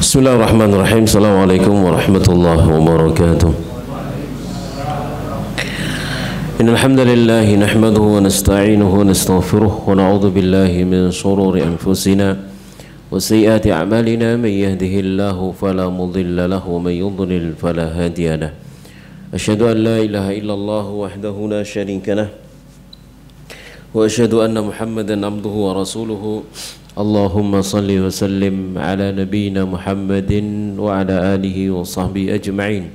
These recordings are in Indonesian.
Bismillahirrahmanirrahim. Assalamualaikum warahmatullahi wabarakatuh. Innal hamdalillah nahmaduhu wa nasta'inuhu wa nastaghfiruh wa na'udzu billahi min shururi anfusina wa sayyiati a'malina may yahdihillahu fala mudilla lahu wa may yudlil fala hadiya lahu. Asyhadu an la ilaha illallah wahdahu la syarika lah wa asyhadu anna Muhammadan abduhu wa rasuluhu. Allahumma salli wa sallim ala nabiyyina Muhammadin wa ala alihi wa sahbihi ajma'in.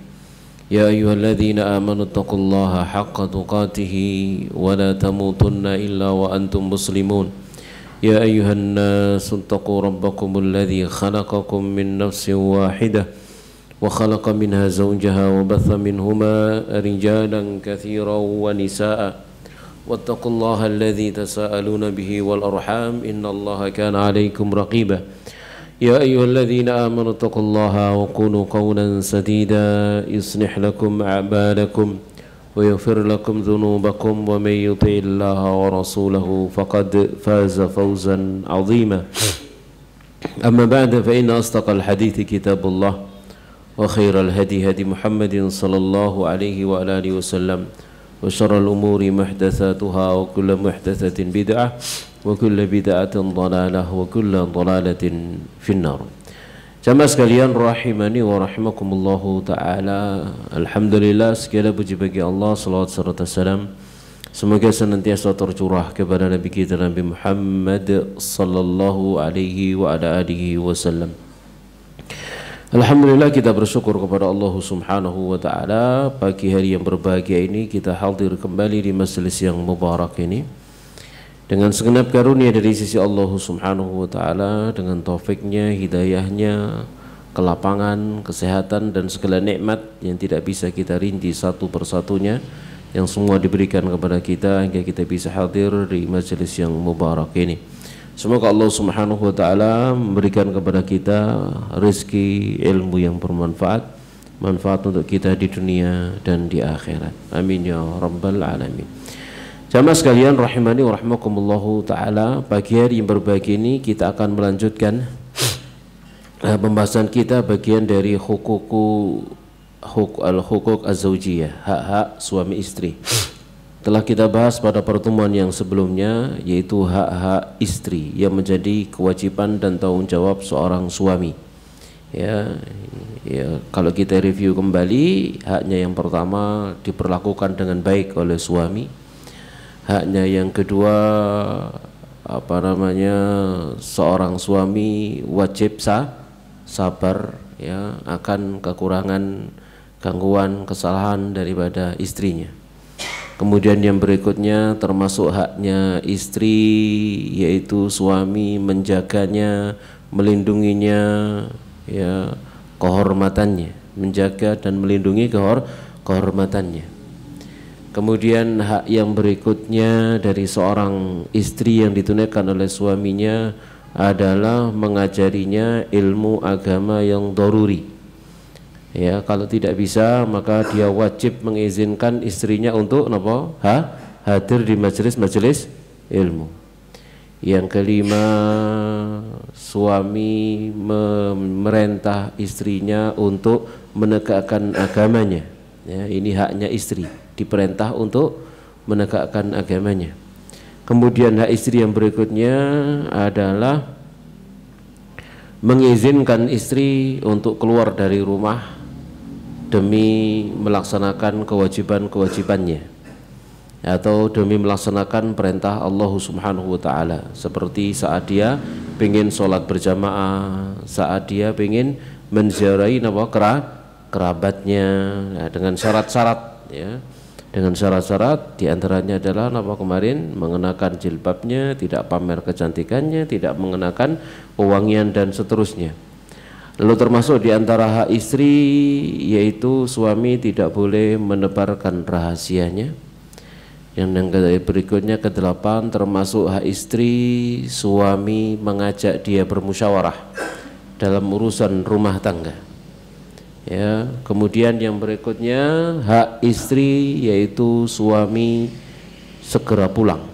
Ya ayyuhalladzina amanu taqullaha haqqa tuqatih wa la tamutunna illa wa antum muslimun. Ya ayyuhan nasu taqu rabbakumul ladzi khalaqakum min nafsin wahidah wa khalaqa minha zawjaha wa batha minhuma rijalan katsiran wa nisaa'a. واتقوا الله الذي تساءلون به والأرحام إن الله كان عليكم رقيبا يا أيها الذين آمنوا اتقوا الله وقولوا قولا سديدا يصلح لكم أعمالكم ويغفر لكم ذنوبكم ومن يطع الله ورسوله فقد فاز فوزا عظيما أما بعد فإن أصدق الحديث كتاب الله وخير الهدي هدي محمد صلى الله عليه وآله وسلم وشر الأمور محدثاتها وكل محدثة بدعة وكل بدعة ضلالة وكل ضلالة في النار. Jamaah sekalian rahimani wa rahimakumullahu ta'ala. Alhamdulillah, segala puji bagi Allah, salawat serta salam semoga senantiasa tercurah kepada Nabi kita Nabi Muhammad sallallahu alaihi wa ala alihi wasallam. Alhamdulillah, kita bersyukur kepada Allah subhanahu wa ta'ala. Pagi hari yang berbahagia ini kita hadir kembali di majelis yang mubarak ini dengan segenap karunia dari sisi Allah subhanahu wa ta'ala, dengan taufiknya, hidayahnya, kelapangan, kesehatan dan segala nikmat yang tidak bisa kita rinci satu persatunya, yang semua diberikan kepada kita hingga kita bisa hadir di majelis yang mubarak ini. Semoga Allah subhanahu wa ta'ala memberikan kepada kita rezeki ilmu yang bermanfaat, manfaat untuk kita di dunia dan di akhirat. Amin ya rabbal alamin. Jamaah sekalian rahimani wa rahimakumullahu ta'ala, pagi hari yang berbahagia ini kita akan melanjutkan pembahasan kita bagian dari hukuk az-zawjiyah, hak-hak suami istri. Telah kita bahas pada pertemuan yang sebelumnya, yaitu hak-hak istri yang menjadi kewajiban dan tanggung jawab seorang suami. Ya, kalau kita review kembali, haknya yang pertama diperlakukan dengan baik oleh suami. Haknya yang kedua, seorang suami wajib sabar ya akan kekurangan, gangguan, kesalahan daripada istrinya. Kemudian yang berikutnya termasuk haknya istri, yaitu suami menjaganya, melindunginya, ya, kehormatannya, menjaga dan melindungi kehormatannya. Kemudian hak yang berikutnya dari seorang istri yang ditunaikan oleh suaminya adalah mengajarinya ilmu agama yang daruri. Ya, kalau tidak bisa maka dia wajib mengizinkan istrinya untuk hadir di majelis ilmu. Yang kelima, suami memerintah istrinya untuk menegakkan agamanya. Ya, ini haknya istri, diperintah untuk menegakkan agamanya. Kemudian hak istri yang berikutnya adalah mengizinkan istri untuk keluar dari rumah demi melaksanakan kewajiban-kewajibannya atau demi melaksanakan perintah Allah subhanahu wa ta'ala, seperti saat dia ingin sholat berjamaah, saat dia ingin menziarahi kerabatnya, nah, dengan syarat-syarat ya. Dengan syarat-syarat diantaranya adalah mengenakan jilbabnya, tidak pamer kecantikannya, tidak mengenakan pewangian dan seterusnya. Lalu termasuk di antara hak istri yaitu suami tidak boleh menebarkan rahasianya. Yang berikutnya ke-8, termasuk hak istri suami mengajak dia bermusyawarah dalam urusan rumah tangga. Ya, kemudian yang berikutnya hak istri yaitu suami segera pulang.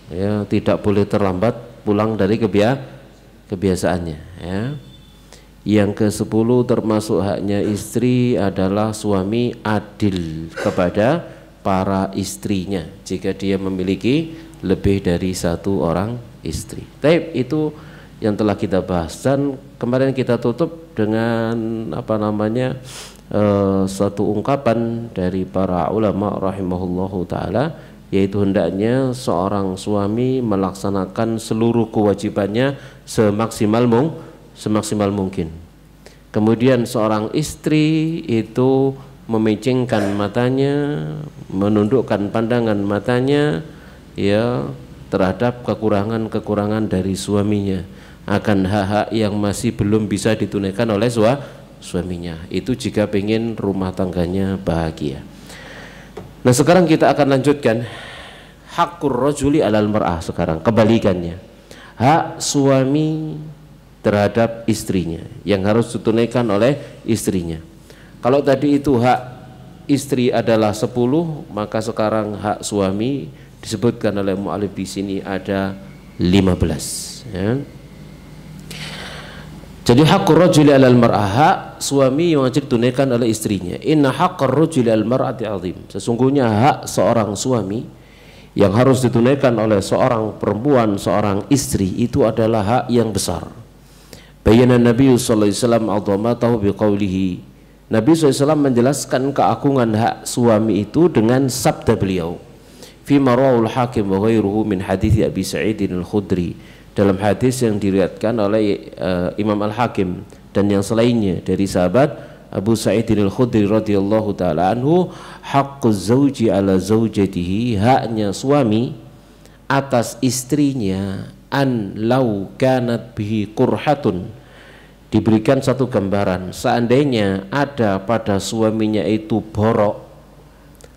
Ya, tidak boleh terlambat pulang dari kebiasaannya. Ya. Yang ke-10 termasuk haknya istri adalah suami adil kepada para istrinya jika dia memiliki lebih dari satu orang istri. Tapi itu yang telah kita bahas, dan kemarin kita tutup dengan suatu ungkapan dari para ulama rahimahullahu taala, yaitu hendaknya seorang suami melaksanakan seluruh kewajibannya semaksimal mungkin. Kemudian seorang istri itu memicingkan matanya, menundukkan pandangan matanya ya terhadap kekurangan-kekurangan dari suaminya, akan hak-hak yang masih belum bisa ditunaikan oleh suaminya. Itu jika ingin rumah tangganya bahagia. Nah, sekarang kita akan lanjutkan haqqur rajuli alal mar'ah. Sekarang kebalikannya, hak suami terhadap istrinya yang harus ditunaikan oleh istrinya. Kalau tadi itu hak istri adalah 10, maka sekarang hak suami disebutkan oleh mu'alif di sini ada 15 ya. Jadi haqqur rajuli alal mar'ah, hak suami yang wajib ditunaikan oleh istrinya. Inna haqqar rajuli alal mar'ati azim. Sesungguhnya hak seorang suami yang harus ditunaikan oleh seorang perempuan, seorang istri, itu adalah hak yang besar. Bayana Nabi sallallahu alaihi wasallam azamatahu biqaulihi. Nabi SAW menjelaskan keagungan hak suami itu dengan sabda beliau, fi marawul hakim wa ghairuhu min hadits Abi Sa'id al-Khudri, dalam hadis yang diriwayatkan oleh Imam Al-Hakim dan yang selainnya dari sahabat Abu Sa'id al-Khudri radhiyallahu taala anhu, haqquz zauji ala zaujatihi, haknya suami atas istrinya, an lau kanat bihi qurhatun, diberikan satu gambaran, seandainya ada pada suaminya itu borok,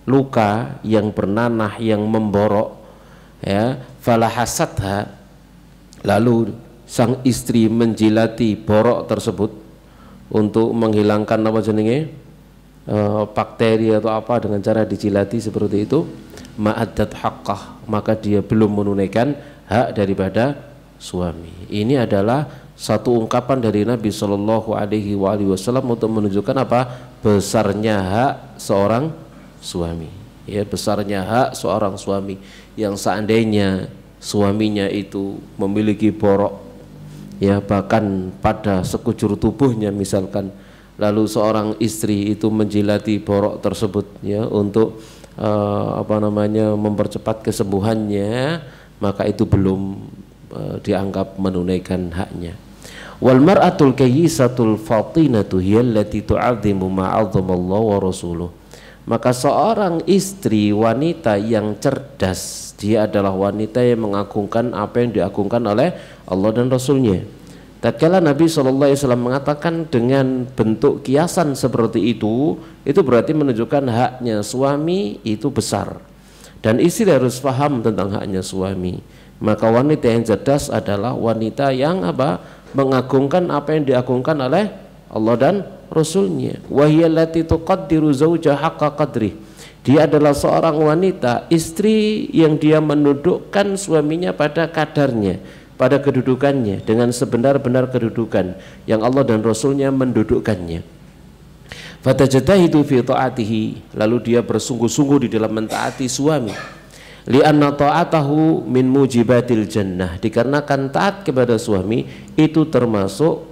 luka yang bernanah yang memborok ya, falahasatha, lalu sang istri menjilati borok tersebut untuk menghilangkan bakteri atau apa dengan cara dijilati seperti itu, ma'addat haqqah, maka dia belum menunaikan hak daripada suami. Ini adalah satu ungkapan dari Nabi Shallallahu Alaihi Wasallam untuk menunjukkan apa? Besarnya hak seorang suami. Ya, besarnya hak seorang suami yang seandainya suaminya itu memiliki borok, ya bahkan pada sekujur tubuhnya misalkan, lalu seorang istri itu menjilati borok tersebut ya untuk mempercepat kesembuhannya, maka itu belum dianggap menunaikan haknya. Wal mar'atul kayyisatul fatinatu hiyallati tu'azzimu ma 'azzamallahu wa rasuluh. Maka seorang istri wanita yang cerdas, dia adalah wanita yang mengagungkan apa yang diagungkan oleh Allah dan Rasulnya. Tatkala Nabi SAW mengatakan dengan bentuk kiasan seperti itu berarti menunjukkan haknya suami itu besar, dan istri harus paham tentang haknya suami. Maka wanita yang cerdas adalah wanita yang mengagungkan apa yang diagungkan oleh Allah dan Rasulnya. Wahiyallati tuqaddiru zawja haqqa qadri. Dia adalah seorang wanita, istri yang dia menundukkan suaminya pada kadarnya, pada kedudukannya, dengan sebenar-benar kedudukan yang Allah dan Rasulnya mendudukkannya. Fatajtahidu fi ta'atihi, lalu dia bersungguh-sungguh di dalam mentaati suami. Li'anna ta'atahu min mujibatil jannah, dikarenakan taat kepada suami itu termasuk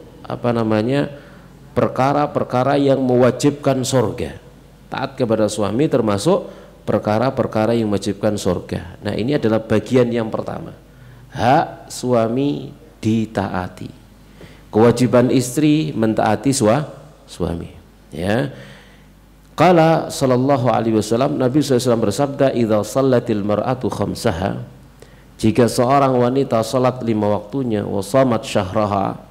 perkara-perkara yang mewajibkan surga. Taat kepada suami termasuk perkara-perkara yang mewajibkan surga. Nah, ini adalah bagian yang pertama, hak suami ditaati. Kewajiban istri mentaati suami ya. Qala sallallahu alaihi wasallam, Nabi SAW bersabda, idza shallatil mar'atu khamsaha, jika seorang wanita salat 5 waktunya, wa shamat syahraha,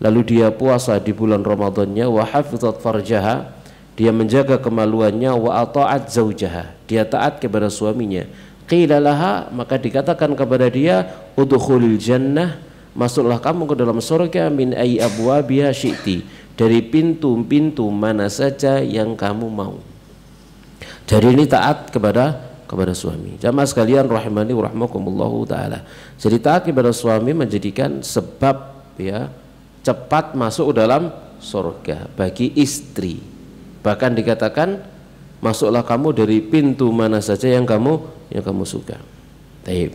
lalu dia puasa di bulan Ramadannya, wa hafizat farjaha, dia menjaga kemaluannya, wa ata'at zaujaha, dia taat kepada suaminya, qila laha, maka dikatakan kepada dia, udkhulil jannah, masuklah kamu ke dalam surga, min ayyi abwabiha syi'ti, dari pintu-pintu mana saja yang kamu mau. Jadi ini taat kepada suami. Jamaah sekalian rahimani wa rahmakumullahu taala. Jadi taat kepada suami menjadikan sebab ya cepat masuk dalam surga bagi istri. Bahkan dikatakan masuklah kamu dari pintu mana saja yang kamu suka. Baik.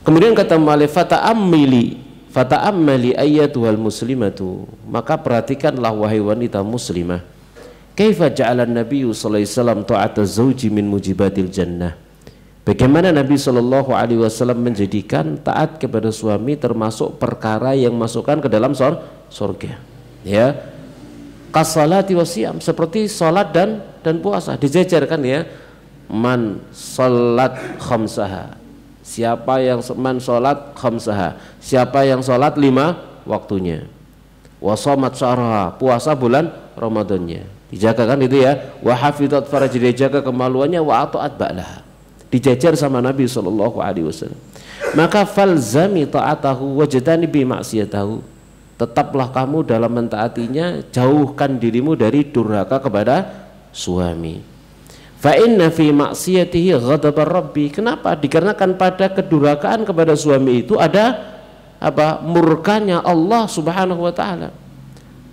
Kemudian kata mu'allif fata'ammali ayyatuhal muslimatu, maka perhatikanlah wahai wanita muslimah, kaifa ja'ala an-nabiyyu sallallahu alaihi wasallam ta'ataz zawji min mujibatil jannah. Bagaimana Nabi sallallahu alaihi wasallam menjadikan taat kepada suami termasuk perkara yang masukkan ke dalam surga. Ya. Kasalati wasiyam, seperti salat dan puasa dijejerkan ya. Man salat khamsaha, siapa yang man salat khamsaha, siapa yang salat 5 waktunya. Wa shamat syahraha, puasa bulan Ramadannya dijaga kan itu ya. Wa hafizat faraj, dijaga kemaluannya. Wa ata'at ba'laha, dijejer sama Nabi sallallahu alaihi wasallam. Maka falzami ta'atahu wajtani bi maksiyatahu, tetaplah kamu dalam mentaatinya, jauhkan dirimu dari durhaka kepada suami. Fa inna fi maksiyatihi ghadabar rabbi, kenapa? Dikarenakan pada kedurhakaan kepada suami itu ada apa? Murkanya Allah Subhanahu wa taala.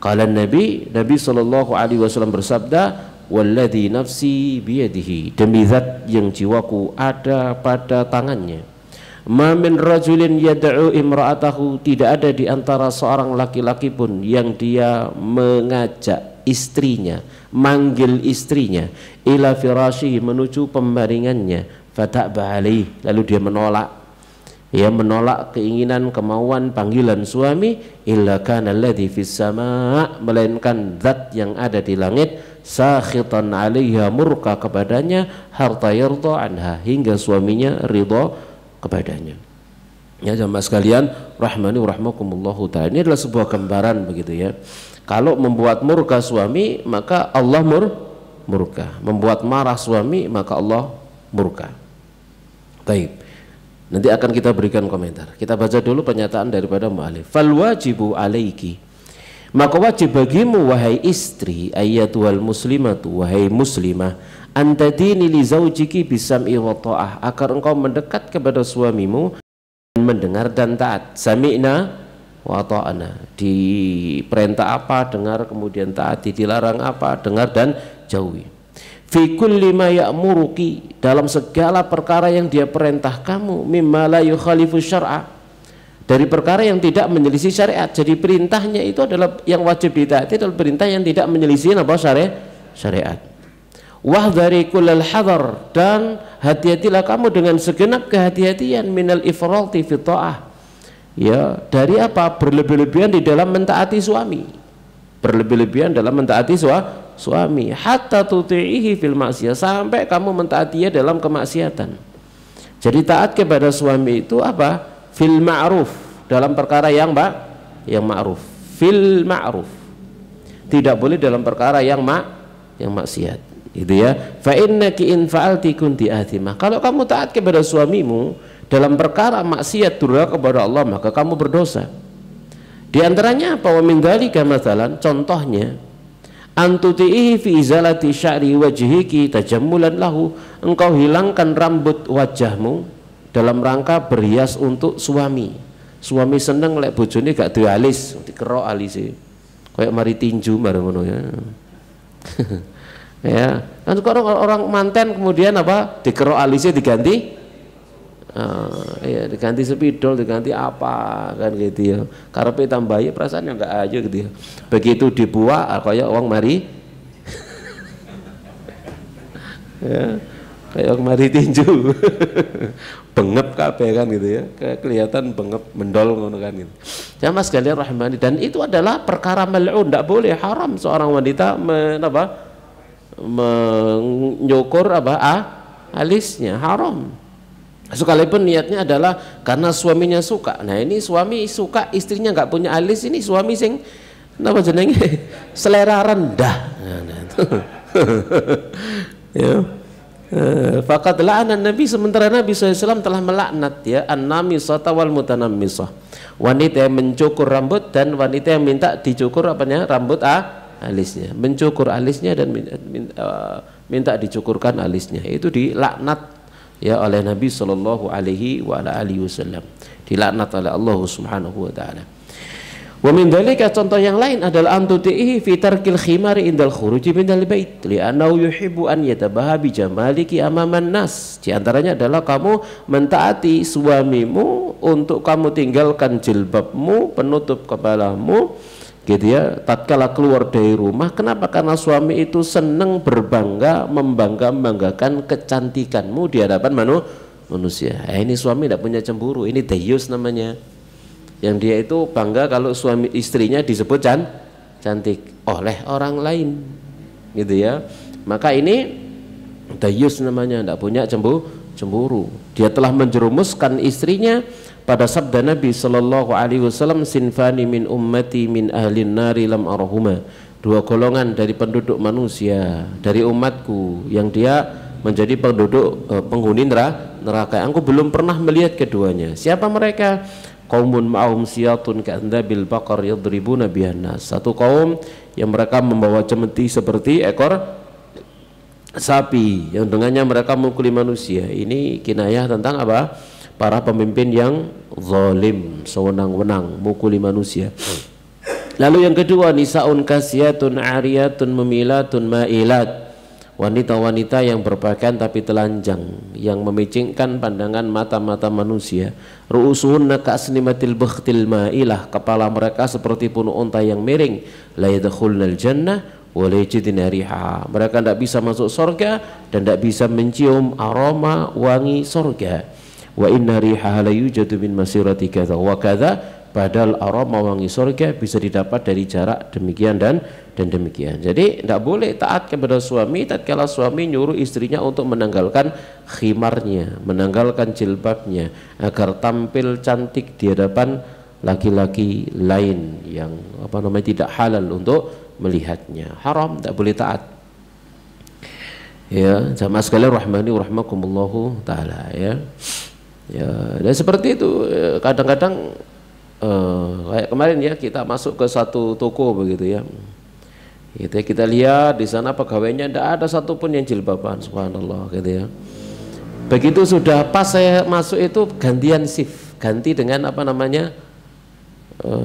Qala Nabi sallallahu alaihi wasallam bersabda, walladzi nafsi biyadihi, demi zat yang jiwaku ada pada tangannya, ma min rajulin yad'u imra'atahu, tidak ada di antara seorang laki-laki pun yang dia mengajak istrinya, manggil istrinya, ila firasyihi, menuju pembaringannya, fata'ba alaih, lalu dia menolak, menolak keinginan, kemauan, panggilan suami, illa kana alladhi fis sama', melainkan zat yang ada di langit, sakhitan 'alaiha, murka kepadanya, hatta yarda anha, hingga suaminya ridha kepadanya. Ya jamaah sekalian rahmani wa rahmakumullahu ta'ala, ini adalah sebuah gambaran begitu ya. Kalau membuat murka suami maka Allah murka, membuat marah suami maka Allah murka. Baik, nanti akan kita berikan komentar. Kita baca dulu pernyataan daripada mu'allif. Fal wajibu alaiki, maka wajib bagimu wahai istri, ayyatuhal muslimatu, wahai muslimah, antadini li zaujiki bisam'i wa ta'ah, agar engkau mendekat kepada suamimu dan mendengar dan taat. Sami'na wa ta'ana, diperintah apa dengar, kemudian taati, dilarang apa dengar dan jauhi. Fi kulli ma ya'muruki, dalam segala perkara yang dia perintah kamu, mimma la yukhalifu syar'a, dari perkara yang tidak menyelisih syariat. Jadi perintahnya itu adalah yang wajib ditaati, adalah perintah yang tidak menyelisih apa syariat. Wahdari kullal hadar, dan hati-hatilah kamu dengan segenap kehati-hatian, minal ifrati fi ta'ah, ya, dari apa? Berlebih-lebihan di dalam mentaati suami, berlebih-lebihan dalam mentaati suami, hatta tuti'ihi fil maksiyah, sampai kamu mentaatinya dalam kemaksiatan. Jadi taat kepada suami itu apa? Fil ma'ruf, dalam perkara yang ma'ruf, fil ma'ruf, tidak boleh dalam perkara yang maksiat. Itu ya. Fa innaki in fa'alti kunti athimah, kalau kamu taat kepada suamimu dalam perkara maksiat, durhaka kepada Allah, maka kamu berdosa. Di antaranya apa? Wa min dzalika mathalan, contohnya, antutihi fi izalati sya'ri wajhiki tajammulan lahu, engkau hilangkan rambut wajahmu dalam rangka berhias untuk suami. Suami seneng lek bojone gak duwe alis, dikerok alise. Kayak mari tinju bareng ngono ya. Ya, kan orang manten kemudian apa? Dikerok alisnya diganti ya, diganti spidol, diganti apa kan gitu ya. Karepe tambahi perasaannya enggak aja gitu ya. Begitu dibuat kayak uang mari ya, kayak uang mari tinju. Bengep kabeh kan gitu ya. Kayak kelihatan bengep mendol ngono kan gitu. Jamaah sekalian rahimani, dan itu adalah perkara mal'un, enggak boleh, haram seorang wanita menyukur alisnya, haram. Sekalipun niatnya adalah karena suaminya suka. Nah ini suami suka istrinya nggak punya alis, ini suami sing apa jenenge selera rendah. Nah, ya. Faqad la'ana Nabi, sementara Nabi SAW telah melaknat ya an-namisata wal mutanammisah, wanita yang mencukur rambut dan wanita yang minta dicukur rambut alisnya, mencukur alisnya dan minta dicukurkan alisnya, itu dilaknat ya oleh Nabi Shallallahu Alaihi Wasallam, dilaknat oleh Allah Subhanahu Wa Taala. Wa min dzalika, contoh yang lain adalah antutihi fi tarkil khimari indal khuruji minal bait li'annahu yuhibbu an yatabaha bi jamaliki amaman nas. Di antaranya adalah kamu mentaati suamimu untuk kamu tinggalkan jilbabmu, penutup kepalamu gitu ya, tatkala keluar dari rumah. Kenapa? Karena suami itu senang berbangga, membanggakan kecantikanmu di hadapan manusia. Ini suami tidak punya cemburu, ini dayus namanya. Yang dia itu bangga kalau suami istrinya disebut cantik oleh orang lain gitu ya. Maka ini dayus namanya, tidak punya cemburu. Dia telah menjerumuskan istrinya pada sabda Nabi sallallahu alaihi wasallam, sinfani min ummati min ahlin nari lam arahuma. Dua golongan dari penduduk manusia dari umatku yang dia menjadi penduduk penghuni neraka, aku belum pernah melihat keduanya. Siapa mereka? Qaumun ma'hum siyatun ka'andzabil baqar yadribuna bihan nas. Satu kaum yang mereka membawa cemeti seperti ekor sapi yang dengannya mereka memukuli manusia. Ini kinayah tentang apa? Para pemimpin yang zalim, sewenang-wenang mukuli manusia. Lalu yang kedua, nisaun kasiyatun ariyatun memilatun ma'ilat. Wanita-wanita yang berpakaian tapi telanjang, yang memicingkan pandangan mata-mata manusia. Ru'usuhunna ka'asnimatil bakhtil ma'ilah, kepala mereka seperti punuk unta yang miring. La yadkhulnal jannah wa la yajidna riha. Mereka tidak bisa masuk surga dan tidak bisa mencium aroma wangi surga. Wa inna riha la yujadu min masirati kadza wa kadza. Padahal aroma wangi surga bisa didapat dari jarak demikian dan demikian. Jadi tidak boleh taat kepada suami tatkala suami nyuruh istrinya untuk menanggalkan khimarnya, menanggalkan jilbabnya agar tampil cantik di hadapan laki-laki lain yang tidak halal untuk melihatnya. Haram, tidak boleh taat. Ya, jamaah sekalian rahmani rahmakumullahu taala ya. Ya, dan seperti itu kadang-kadang kayak kemarin ya, kita masuk ke satu toko begitu ya, kita lihat di sana pegawainya tidak ada satupun yang jilbaban, subhanallah gitu ya. Begitu sudah pas saya masuk itu gantian shift, ganti dengan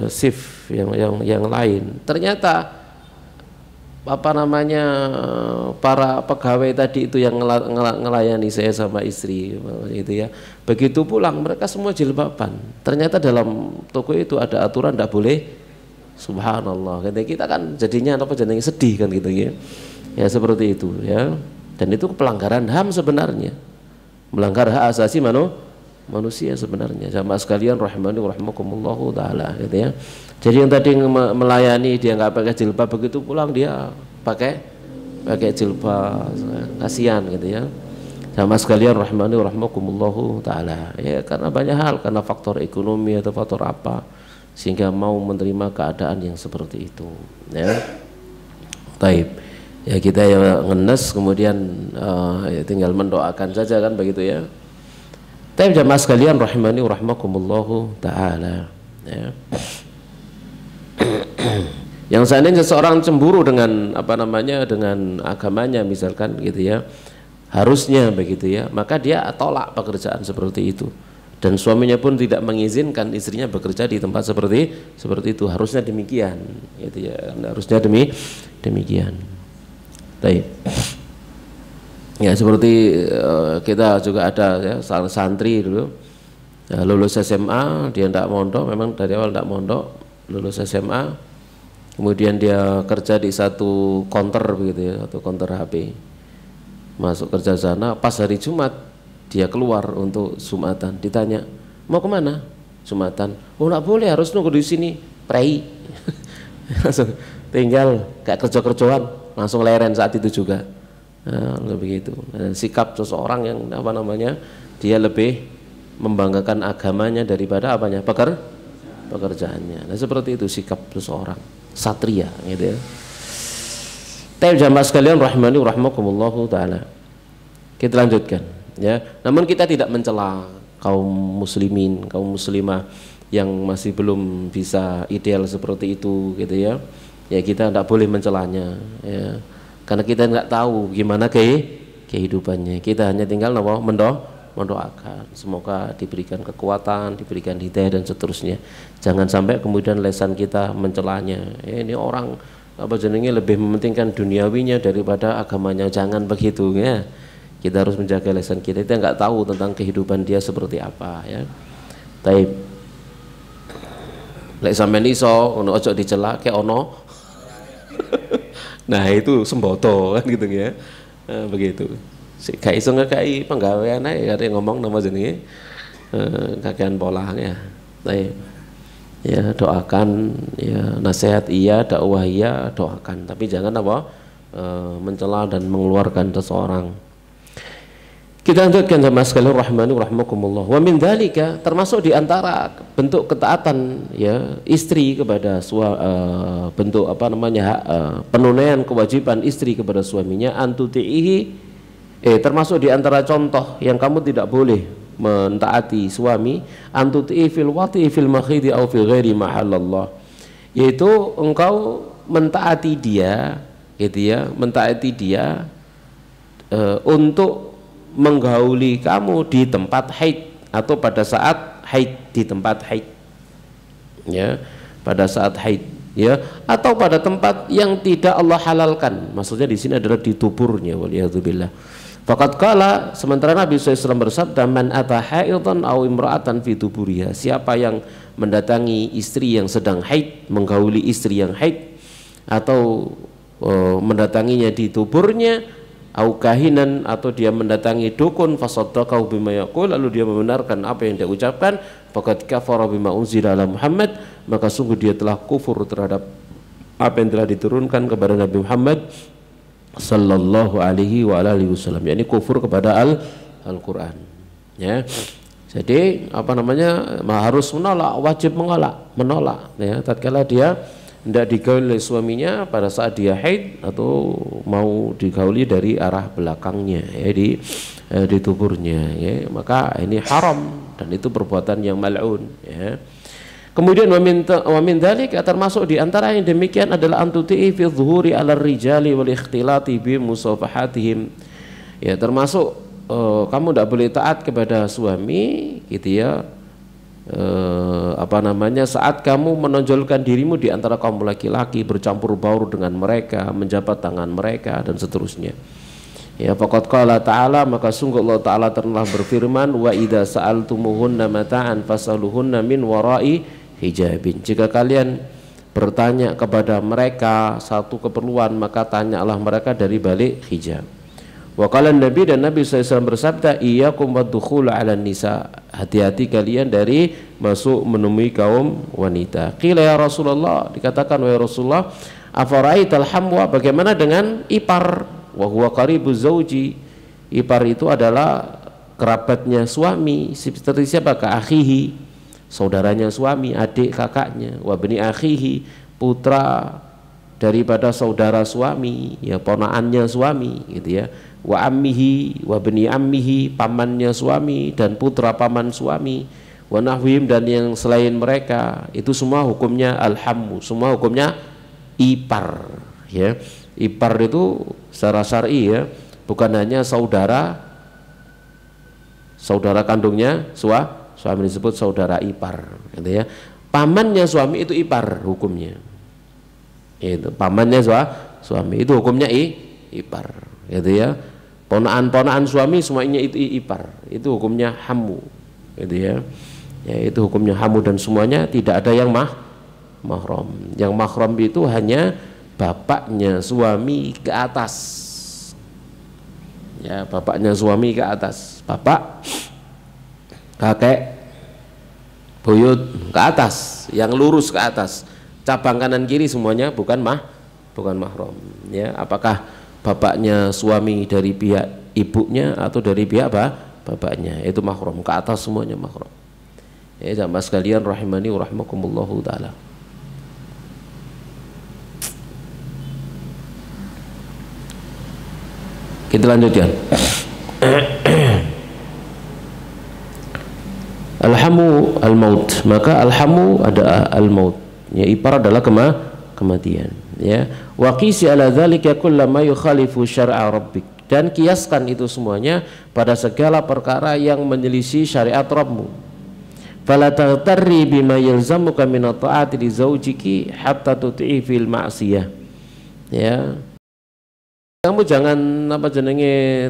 shift yang lain. Ternyata para pegawai tadi itu yang ngelayani saya sama istri gitu ya. Begitu pulang mereka semua jilbaban. Ternyata dalam toko itu ada aturan tidak boleh, subhanallah. Kita kan jadinya sedih kan gitu ya. Ya seperti itu ya. Dan itu pelanggaran HAM sebenarnya. Melanggar hak asasi manusia sebenarnya. Jamaah sekalian rahimani rahimakumullahu taala gitu ya. Jadi yang tadi melayani dia nggak pakai jilbab, begitu pulang dia pakai jilbab, kasihan gitu ya. Jamaah sekalian rahimani rahimakumullahu taala ya, karena banyak hal, karena faktor ekonomi atau faktor apa sehingga mau menerima keadaan yang seperti itu ya. Taib ya, kita ya ngenes kemudian ya tinggal mendoakan saja kan begitu ya. Taib jamaah sekalian rahimani rahimakumullahu taala ya. Yang seandainya seseorang cemburu dengan dengan agamanya misalkan gitu ya, harusnya begitu ya, maka dia tolak pekerjaan seperti itu, dan suaminya pun tidak mengizinkan istrinya bekerja di tempat seperti itu. Harusnya demikian gitu ya, harusnya demikian. Baik ya, seperti kita juga ada ya, santri dulu ya, lulus SMA dia tidak mondok, memang dari awal tidak mondok, lulus SMA kemudian dia kerja di satu counter begitu ya, satu counter HP, masuk kerja sana, pas hari Jumat dia keluar untuk Jumatan, ditanya mau kemana Jumatan, oh nggak boleh, harus nunggu di sini prei. Langsung tinggal kayak kerja-kerjaan, langsung leren saat itu juga. Nah, begitu. Sikap seseorang yang dia lebih membanggakan agamanya daripada pekerjaannya. Nah seperti itu sikap seseorang satria gitu ya. Tapi jamaah sekalian rahimani rahimakumullahu taala, kita lanjutkan ya. Namun kita tidak mencela kaum muslimin, kaum muslimah yang masih belum bisa ideal seperti itu gitu ya. Ya kita tidak boleh mencelanya ya, karena kita nggak tahu gimana kehidupannya. Kita hanya tinggal mendoakan semoga diberikan kekuatan, diberikan hidayah dan seterusnya. Jangan sampai kemudian lisan kita mencelanya. Ini orang apa jenenge lebih mementingkan duniawinya daripada agamanya. Jangan begitu ya. Kita harus menjaga lisan kita. Kita nggak tahu tentang kehidupan dia seperti apa ya. Taib. Lek sampean iso ono ojo dicela kayak ono. Nah itu semboto kan gitu ya. Nah, begitu. Si gak iso ngekai penggawean ae kate ngomong nama jenenge kakean pola ya. Ya doakan ya, nasihat iya, dakwah iya, doakan, tapi jangan apa mencela dan mengeluarkan seseorang. Kita lanjutkan sama sekalian rahmani rahmakumullah. Wa min dzalika, termasuk di antara bentuk ketaatan ya istri kepada bentuk apa namanya penunaian kewajiban istri kepada suaminya antutihi termasuk di antara contoh yang kamu tidak boleh mentaati suami antutihi fil wati fil makhidi au fi ghairi mahallallah, yaitu engkau mentaati dia gitu ya, mentaati dia untuk menggauli kamu di tempat haid atau pada saat haid, di tempat haid ya, pada saat haid ya, atau pada tempat yang tidak Allah halalkan. Maksudnya di sini adalah di tuburnya, waliyadzubillah. Faqad qala, sementara Nabi SAW bersabda, man ata haidan aw imra'atan fi tuburiha, siapa yang mendatangi istri yang sedang haid, menggauli istri yang haid atau mendatanginya di tuburnya, au kahinan, atau dia mendatangi dukun, fasaddaqahu bima yaqul, lalu dia membenarkan apa yang dia ucapkan, faqad kafara bima unzila ala Muhammad, maka sungguh dia telah kufur terhadap apa yang telah diturunkan kepada Nabi Muhammad sallallahu alaihi wa alihi wasallam, yakni kufur kepada Al-Qur'an ya. Jadi apa namanya, harus menolak, wajib menolak ya, tatkala dia tidak digauli oleh suaminya pada saat dia haid atau mau digauli dari arah belakangnya ya, di tuburnya ya, maka ini haram dan itu perbuatan yang mal'un ya. Kemudian wa min dzalika, termasuk di antara yang demikian adalah antuti'i fi dhuhuri 'ala rijali wal ikhtilati bi musafahatihim ya, termasuk kamu tidak boleh taat kepada suami gitu ya, apa namanya, saat kamu menonjolkan dirimu di antara kaum laki-laki, bercampur baur dengan mereka, menjabat tangan mereka dan seterusnya ya. Faqad qala ta'ala, maka sungguh Allah Ta'ala telah berfirman, wa idza sa'altumuhunna mata'an fasaluhunna min wara'i hijabin, jika kalian bertanya kepada mereka satu keperluan maka tanyalah mereka dari balik hijab. Wa qala Nabi, dan Nabi SAW bersabda, iyyakum waddukhul 'alan nisa, hati-hati kalian dari masuk menemui kaum wanita. Qila ya Rasulullah, dikatakan wahai Rasulullah, afara'aital hamwa, bagaimana dengan ipar, wa huwa qaribu zauji, ipar itu adalah kerabatnya suami, seperti siapa? Ka akhihi, saudaranya suami, adik kakaknya, wa bani akhihi, putra daripada saudara suami ya, ponaannya suami gitu ya, wa ammihi wa bani ammihi, pamannya suami dan putra paman suami, wa nahwihim, dan yang selain mereka, itu semua hukumnya alhamu, semua hukumnya ipar ya. Ipar itu secara syar'i ya, bukan hanya saudara kandungnya suami disebut saudara ipar gitu ya. Pamannya suami itu ipar hukumnya. Itu pamannya suami itu hukumnya ipar gitu ya. Ponaan-ponaan suami semuanya itu ipar, itu hukumnya hamu gitu ya. Ya itu hukumnya hamu, dan semuanya tidak ada yang mahram. Yang mahram itu hanya bapaknya suami ke atas ya, bapaknya suami ke atas, bapak, kakek, buyut ke atas, yang lurus ke atas, cabang kanan kiri semuanya bukan mahram ya. Apakah bapaknya suami dari pihak ibunya atau dari pihak bapaknya, itu mahram, ke atas semuanya mahram ya. Jamaah sekalian rahimani wa rahmakumullahu ta'ala. Kita lanjutkan. Alhamu al-maut, maka alhamu ada al-maut ya, ipar adalah kematian ya. Wa qisi ala dzalika kullama yukhalifu syar'a rabbik, dan kiaskan itu semuanya pada segala perkara yang menyelisih syariat Rabbmu. Fala taghtarri bima yalzamuka min at-ta'ati li zaujiki hatta tuti'i fil ma'siyah. Ya. Kamu jangan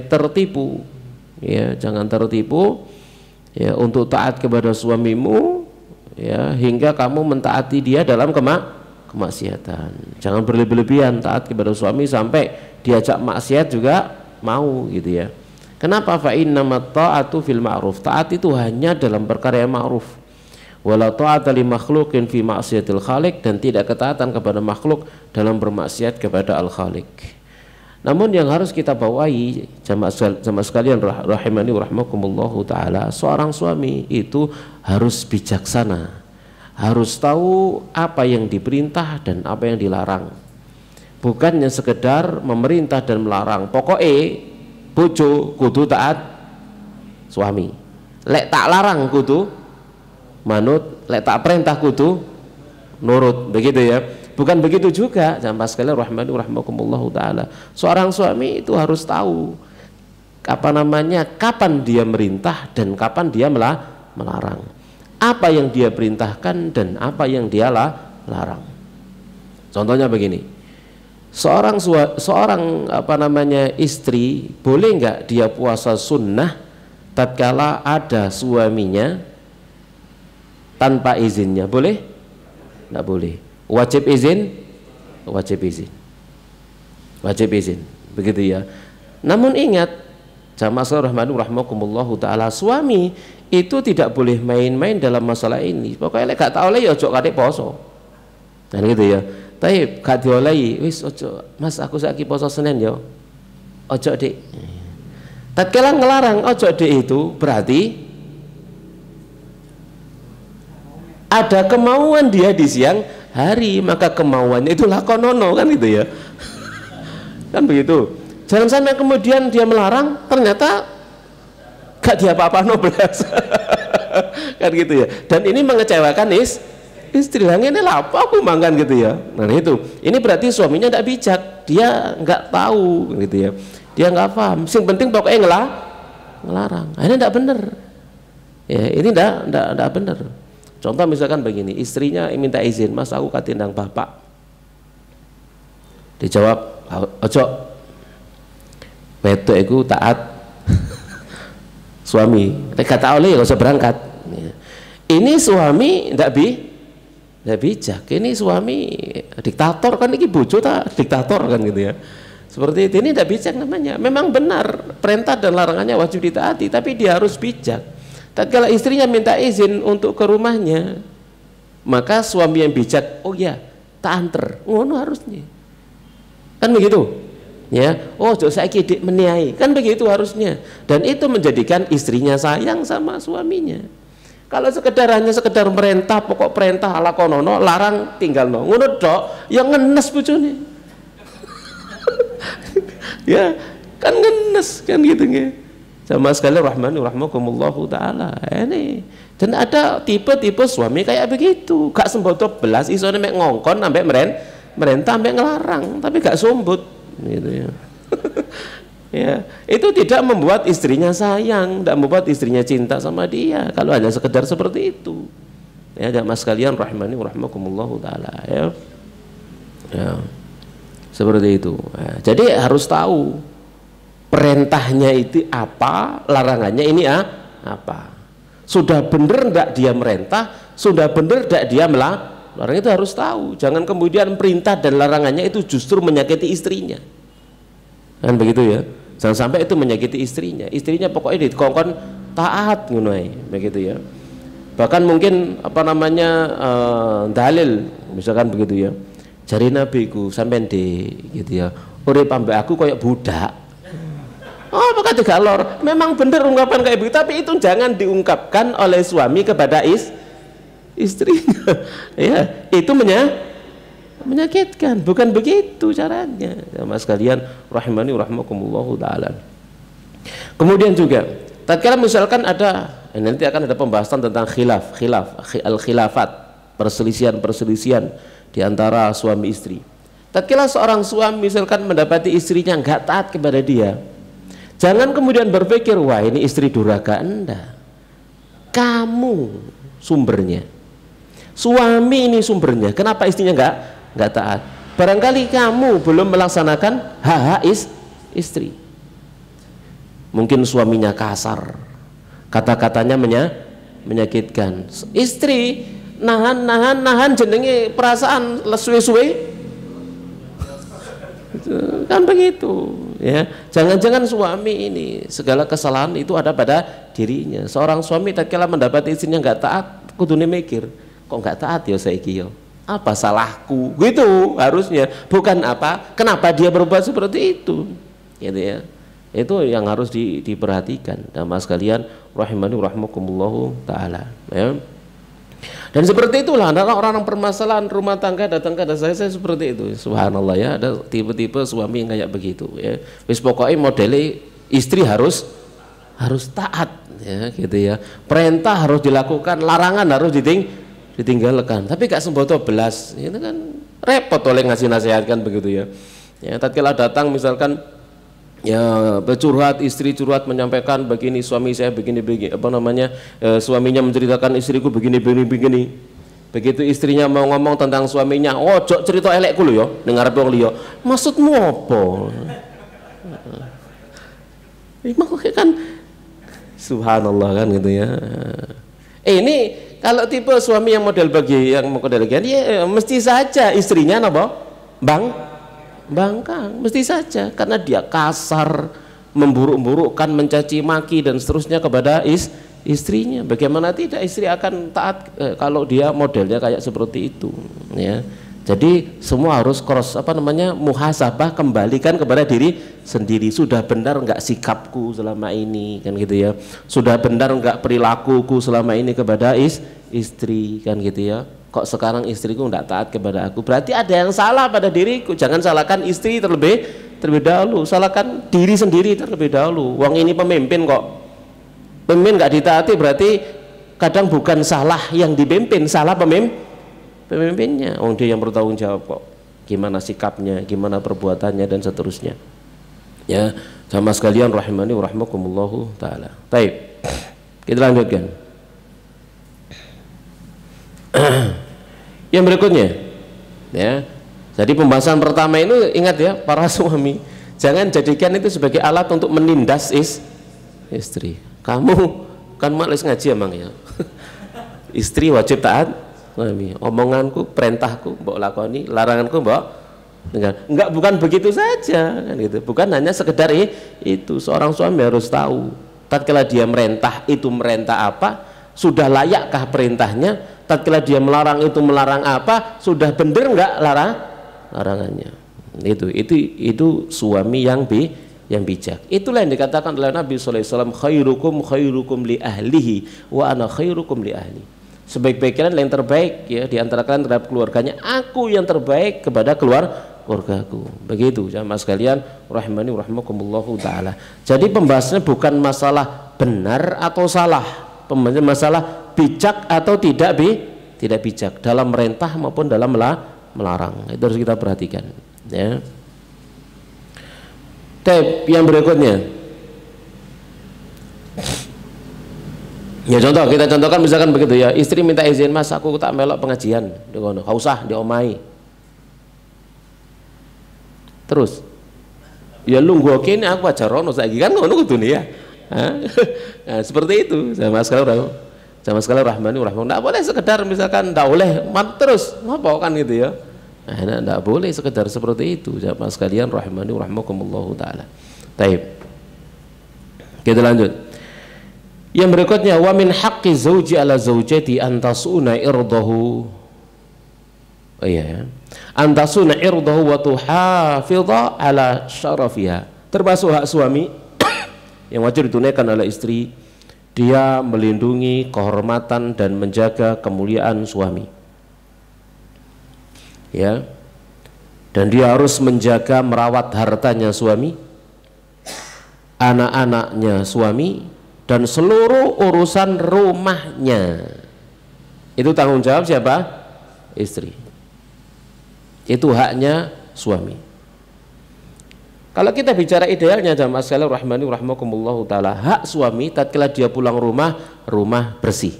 tertipu. Ya, jangan tertipu ya untuk taat kepada suamimu ya hingga kamu mentaati dia dalam kemaksiatan. Jangan berlebih-lebihan taat kepada suami sampai diajak maksiat juga mau gitu ya. Kenapa? Fa innamat ta'atu fil ma'ruf. Taat itu hanya dalam perkara yang ma'ruf. Wala ta'ata li makhluqin fi ma'siyatil khaliq, dan tidak ketaatan kepada makhluk dalam bermaksiat kepada al-khaliq. Namun yang harus kita bawahi jamaah sekalian rahimani wa rahmakumullahu taala, seorang suami itu harus bijaksana. Harus tahu apa yang diperintah dan apa yang dilarang. Bukannya sekedar memerintah dan melarang. Pokoknya bojo kudu taat suami. Lek tak larang kudu manut, lek tak perintah kudu nurut, begitu ya. Bukan begitu juga jamaah sekalian rahmani rahmakumullahu taala. Seorang suami itu harus tahu kapan dia merintah dan kapan dia melarang. Apa yang dia perintahkan dan apa yang dia larang. Contohnya begini. Seorang istri boleh nggak dia puasa sunnah tatkala ada suaminya tanpa izinnya? Boleh? Nggak boleh. Wajib izin, begitu ya. Namun ingat, jamaah rahmani rahmakumullahu taala, suami itu tidak boleh main-main dalam masalah ini. Pokoknya gak tak oleh ya ojo kadek poso, dan gitu ya. Tapi gak diolehi, wis ojo mas aku saiki poso Senin ya, ojo dek. Tatkala ngelarang ojo dek itu berarti ada kemauan dia di siang hari, maka kemauannya itu lakonono, kan gitu ya. Kan begitu. Jangan sampai kemudian dia melarang ternyata gak dia apa-apa belas. Kan gitu ya. Dan ini mengecewakan istri. Ini apa aku makan gitu ya. Nah itu. Ini berarti suaminya tidak bijak. Dia nggak tahu gitu ya. Dia nggak paham. Yang penting pokoknya ngelarang. Nah, ini tidak benar. Ya, ini tidak benar. Contoh misalkan begini, istrinya minta izin, mas aku katindang bapak. Dijawab, ojo, wedok itu taat suami. Kata oleh ya nggak usah berangkat. Ini suami tidak bijak. Ini suami diktator, kan ini bojo tak diktator kan gitu ya. Seperti itu, ini tidak bijak namanya. Memang benar perintah dan larangannya wajib ditaati, tapi dia harus bijak. Tatkala istrinya minta izin untuk ke rumahnya, maka suami yang bijak, oh ya, tak anter, ngono harusnya, kan begitu, ya. Oh, jauh saya kidik meniai, kan begitu harusnya. Dan itu menjadikan istrinya sayang sama suaminya. Kalau hanya sekedar perintah, pokok perintah ala konono, larang tinggal no, ngono dok, yang ngenes bojone, ya, kan ngenes, kan gitu ya. Sama sekali rahmani rahmakumullahu taala. Ini dan ada tipe-tipe suami kayak begitu, gak sembodo belas isone mek ngongkon ambek merentah ambek ngelarang, tapi gak sombut gitu ya. Ya, itu tidak membuat istrinya sayang, tidak membuat istrinya cinta sama dia kalau hanya sekedar seperti itu. Ya, jamaah sekalian rahmani rahmakumullahu taala ya. Ya. Seperti itu. Nah, jadi harus tahu perintahnya itu apa, larangannya ini apa. Sudah benar enggak dia merintah, sudah benar enggak dia melarang, itu harus tahu. Jangan kemudian perintah dan larangannya itu justru menyakiti istrinya, kan begitu ya. Jangan sampai itu menyakiti istrinya. Istrinya pokoknya dikongkon taat ngono begitu ya. Bahkan mungkin dalil misalkan begitu ya. Jari Nabi ku sampean gitu ya. Urip ambek aku kayak budak. Oh, apakah tidak lor? Memang benar ungkapan kayak begitu, tapi itu jangan diungkapkan oleh suami kepada istrinya. Ya, itu menyakitkan, bukan begitu caranya. Jamaah sekalian rahimani rahmakumullahu taala. Kemudian juga, tatkala misalkan ada nanti akan ada pembahasan tentang khilafat, perselisihan di antara suami istri. Tatkala seorang suami misalkan mendapati istrinya enggak taat kepada dia, Jangan kemudian berpikir wah ini istri durhaka. Enggak, kamu sumbernya, suami ini sumbernya. Kenapa istrinya nggak taat? Barangkali kamu belum melaksanakan hak istri. Mungkin suaminya kasar, kata-katanya menyakitkan. Istri nahan jenenge perasaan suwe-suwe kan begitu ya. Jangan-jangan suami ini segala kesalahan itu ada pada dirinya. Seorang suami tatkala mendapat istrinya nggak taat, kudune mikir, kok nggak taat ya saiki ya, apa salahku gitu harusnya, bukan apa kenapa dia berbuat seperti itu gitu ya. Itu yang harus diperhatikan jamaah sekalian rahimani rahimakumullah taala ya. Dan seperti itulah adalah orang-orang permasalahan rumah tangga datang ke saya seperti itu. Subhanallah ya, ada tipe-tipe suami yang kayak begitu ya. Wis pokoknya modelnya istri harus taat ya gitu ya. Perintah harus dilakukan, larangan harus ditinggalkan. Tapi gak semboto belas. Itu kan repot oleh ngasih nasihat kan begitu ya. Ya, tatkala datang misalkan ya bercurhat, istri curhat menyampaikan begini, suami saya begini apa namanya, suaminya menceritakan istriku begini. Begitu istrinya mau ngomong tentang suaminya, ojo cerita elekku lho ya, dengar wong liya. Maksudmu apa? Emang kan subhanallah kan gitu ya. Ini kalau tipe suami yang model yang model ya mesti saja istrinya napa? Bangkang, mesti saja karena dia kasar, memburuk-burukkan, mencaci maki dan seterusnya kepada istrinya. Bagaimana tidak istri akan taat kalau dia modelnya kayak seperti itu ya. Jadi semua harus muhasabah, kembalikan kepada diri sendiri. Sudah benar enggak sikapku selama ini kan gitu ya, sudah benar enggak perilakuku selama ini kepada istri kan gitu ya. Kok sekarang istriku tidak taat kepada aku, berarti ada yang salah pada diriku. Jangan salahkan istri terlebih dahulu, salahkan diri sendiri terlebih dahulu. Wong ini pemimpin kok, pemimpin nggak ditaati berarti kadang bukan salah yang dipimpin, salah pemimpinnya. Wong dia yang bertanggung jawab kok, gimana sikapnya, gimana perbuatannya dan seterusnya ya. Sama sekalian rahimani wa rahmakumullahu taala. Baik, kita lanjutkan. Yang berikutnya ya. Jadi pembahasan pertama ini ingat ya para suami, jangan jadikan itu sebagai alat untuk menindas istri. Kamu kan males ngaji emang ya. Istri wajib taat suami. Omonganku, perintahku mbok lakoni, laranganku mbok dengar. Enggak, bukan begitu saja kan gitu. Bukan hanya sekedar itu. Seorang suami harus tahu tatkala dia merintah itu merintah apa, sudah layakkah perintahnya. Tatkala dia melarang itu melarang apa, sudah benar enggak larangannya. Itu suami yang bijak. Itulah yang dikatakan oleh Nabi sallallahu alaihi wasallam, khairukum li ahlihi wa ana khairukum li ahli. Sebaik-baik kalian yang terbaik ya di antara kalian terhadap keluarganya, aku yang terbaik kepada keluargaku. Begitu jamaah sekalian rahimani rahimakumullahu taala. Jadi pembahasannya bukan masalah benar atau salah, pembahasan masalah bijak atau tidak bijak dalam merintah maupun dalam melarang. Itu harus kita perhatikan ya. Tab yang berikutnya ya, kita contohkan misalkan begitu ya, istri minta izin, mas aku tak melok pengajian di kono, gak usah diomai. Terus ya lu gua kene aku aja rono saiki kan ngono kudune ya. Nah, seperti itu sama sekali rahmani rahman. Enggak boleh sekedar misalkan enggak boleh terus ngapa kan gitu ya. Nah, enggak boleh sekedar seperti itu sama sekalian rahmani rahmakumullah taala. Baik. Kita lanjut. Yang berikutnya, wa min haqqi zauji ala zaujati an tasuna irdahu. Oh iya. An tasuna irdahu wa tuhafidha ala syarafiha. Termasuk hak suami yang wajib ditunaikan oleh istri, dia melindungi kehormatan dan menjaga kemuliaan suami ya, dan dia harus menjaga merawat hartanya suami, anak-anaknya suami, dan seluruh urusan rumahnya. Itu tanggung jawab siapa? Istri. Itu haknya suami. Kalau kita bicara idealnya jamaah sekalian rahmani rahmakumullah taala, hak suami tatkala dia pulang rumah bersih.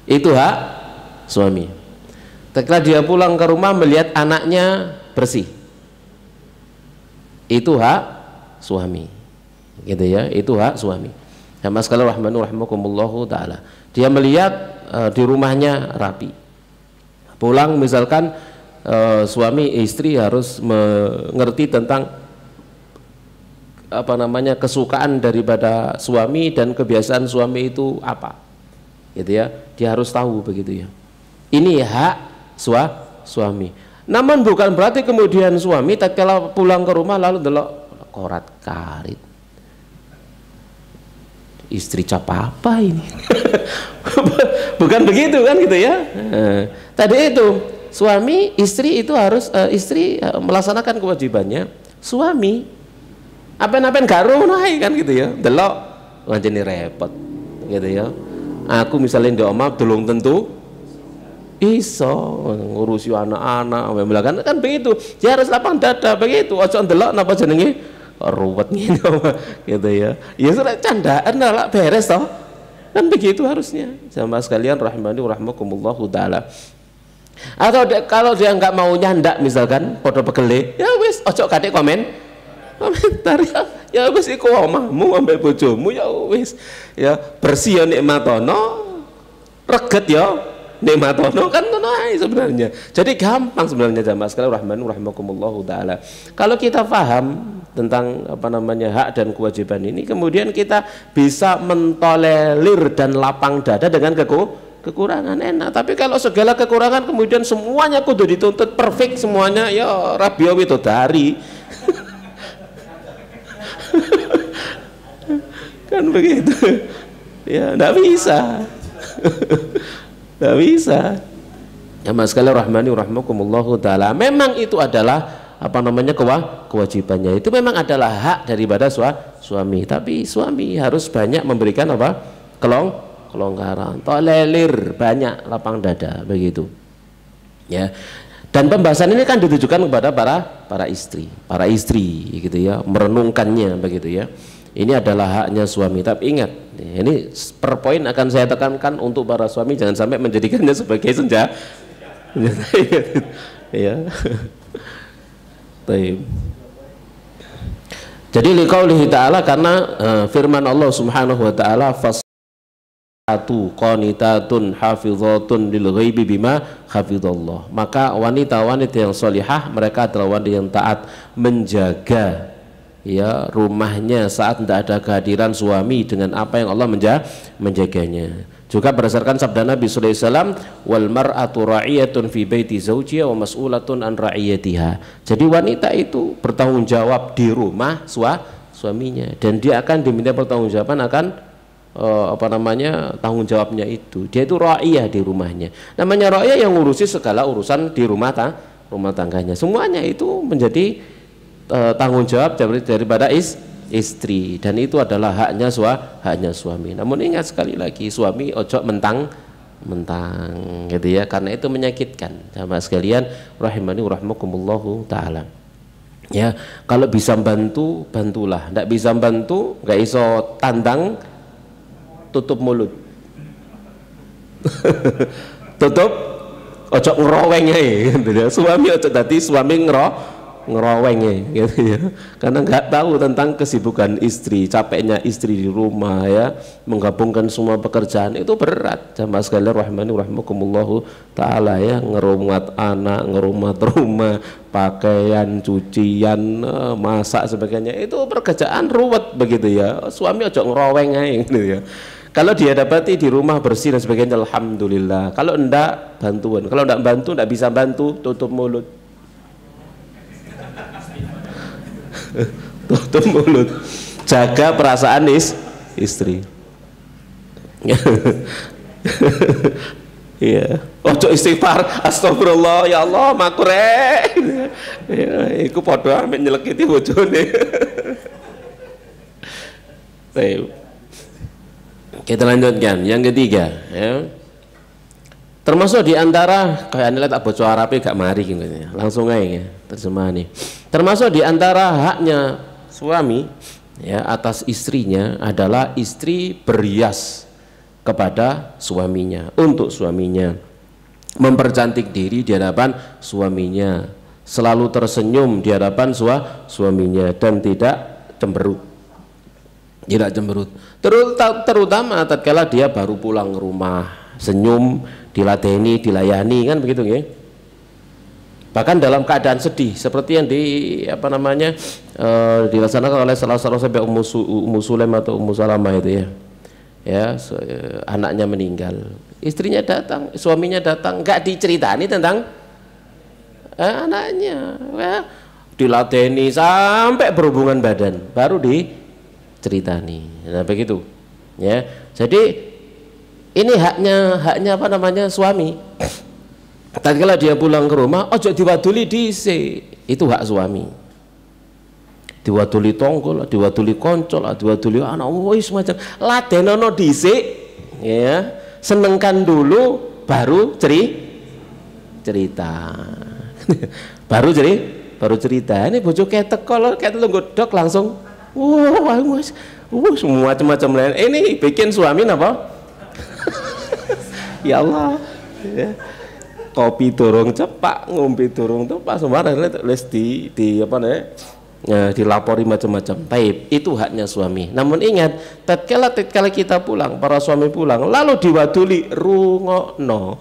Itu hak suami. Tatkala dia pulang ke rumah melihat anaknya bersih. Itu hak suami. Gitu ya, itu hak suami. Jamaah sekalian rahmani rahmakumullah taala. Dia melihat di rumahnya rapi. Pulang misalkan suami istri harus mengerti tentang apa namanya kesukaan daripada suami dan kebiasaan suami itu apa, gitu ya. Dia harus tahu begitu ya. Ini hak suami. Namun bukan berarti kemudian suami tatkala pulang ke rumah lalu delok korat karit. Istri cap apa ini? Bukan begitu kan gitu ya. Tadi itu suami istri itu harus istri melaksanakan kewajibannya. Suami apa-apa garu naik kan gitu ya. Delok jadi repot gitu ya. Aku misalnya di omah belum tentu iso ngurusi anak-anak kan begitu. Dia harus lapang dada begitu. Ojo delok napa jenenge ruwet gitu gitu ya. Ya sudah candaan lah beres toh. Kan begitu harusnya. Sama sekalian rahimani rahmakumullahu taala. Atau kalau dia nggak mau nyandak misalkan podo pegele, ya wis ojo kadek komentar ya wis iku omahmu ambek bojomu ya wis ya bersih ya nikmatono, reget ya nikmatono kan ngono ae sebenarnya. Jadi gampang sebenarnya jamaah sekalian rahmani rahimakumullahu taala. Kalau kita paham tentang apa namanya hak dan kewajiban ini, kemudian kita bisa mentolerir dan lapang dada dengan kekurangan, enak. Tapi kalau segala kekurangan kemudian semuanya kudu dituntut perfect semuanya, ya Rabia Widodari kan begitu ya, enggak bisa enggak bisa ya mas sekalian rahmani rahmakumullahu taala. Memang itu adalah apa namanya kewajibannya, itu memang adalah hak daripada suami, tapi suami harus banyak memberikan apa kelonggaran, tolerir, banyak lapang dada begitu ya. Dan pembahasan ini kan ditujukan kepada para istri gitu ya, merenungkannya begitu ya. Ini adalah haknya suami, tapi ingat ini per poin akan saya tekankan untuk para suami, jangan sampai menjadikannya sebagai senjata ya. Jadi liqaulihi ta'ala, karena firman Allah subhanahu wa ta'ala, fasatu qanitatun hafizatun lil ghaibi bima hafizallah, maka wanita-wanita yang solihah mereka adalah wanita yang taat menjaga ya rumahnya saat tidak ada kehadiran suami dengan apa yang Allah menjaganya. Juga berdasarkan sabda Nabi sallallahu alaihi wasallam, wal mar'atu ra'iyatun fi baiti zawjiha wa mas'ulatun an ra'iyatiha. Jadi wanita itu bertanggung jawab di rumah suaminya, dan dia akan diminta pertanggungjawaban akan apa namanya tanggung jawabnya itu. Dia itu ra'iyah di rumahnya. Namanya ra'iyah yang ngurusi segala urusan di rumah tangganya. Semuanya itu menjadi tanggung jawab daripada istri, dan itu adalah haknya suami. Namun ingat sekali lagi, suami ojo mentang gitu ya, karena itu menyakitkan. Sama sekalian rahimani rahmakumullahu taala ya. Kalau bisa bantu bantulah, ndak bisa bantu nggak iso tandang, tutup mulut tutup ojo ngeroweng gitu ya. Suami ojo tadi suami ngeroweng gitu ya, karena nggak tahu tentang kesibukan istri, capeknya istri di rumah ya, menggabungkan semua pekerjaan itu berat. Jamaah sekalian rahmani rahmakumullahu taala ya, ngerumat anak, ngerumat rumah, pakaian, cucian, masak sebagainya, itu pekerjaan ruwet begitu ya. Suami ojo ngeroweng gitu ya. Kalau dia dapati di rumah bersih dan sebagainya, alhamdulillah. Kalau enggak, bantuan. Kalau enggak bantu, enggak bisa bantu, tutup mulut. Tutup mulut, jaga perasaan istri. Iya, ojo istighfar, astagfirullah ya Allah makure. Ya, iku padha mek nyelekiti bojone. Kita lanjutkan yang ketiga ya. Termasuk diantara kayak ane tak bocor Arabe gak mari gitu ya. Langsung aja ya terjemahan nih. Termasuk di antara haknya suami ya atas istrinya adalah istri berhias kepada suaminya, untuk suaminya, mempercantik diri di hadapan suaminya, selalu tersenyum di hadapan suaminya, dan tidak cemberut. Tidak cemberut. Terutama tatkala dia baru pulang ke rumah, senyum, diladeni, dilayani, kan begitu ya. Bahkan dalam keadaan sedih seperti yang dilaksanakan oleh salah satu sahabat Ummu Sulaim atau Ummu Salamah itu ya, anaknya meninggal, istrinya datang, suaminya datang, nggak diceritani tentang anaknya ya, diladeni sampai berhubungan badan baru diceritani. Nah begitu ya. Jadi ini haknya suami. Tatkala dia pulang ke rumah, ojo diwaduli dhisik, itu hak suami. Diwaduli tonggol, diwaduli koncol, diwaduli anak, wis macam ladenono dhisik ya, senengkan dulu baru cerita. baru cerita. Ini bojo ketek kalau ketek lu godok langsung semua macam-macam lain. Ini bikin suami apa? Ya Allah ya. Kopi durung cepak, ngombe durung tepak, sembarang les di dilapori macam-macam. Taib, itu haknya suami. Namun ingat, tatkala kita pulang, para suami pulang, lalu diwaduli, rungokno.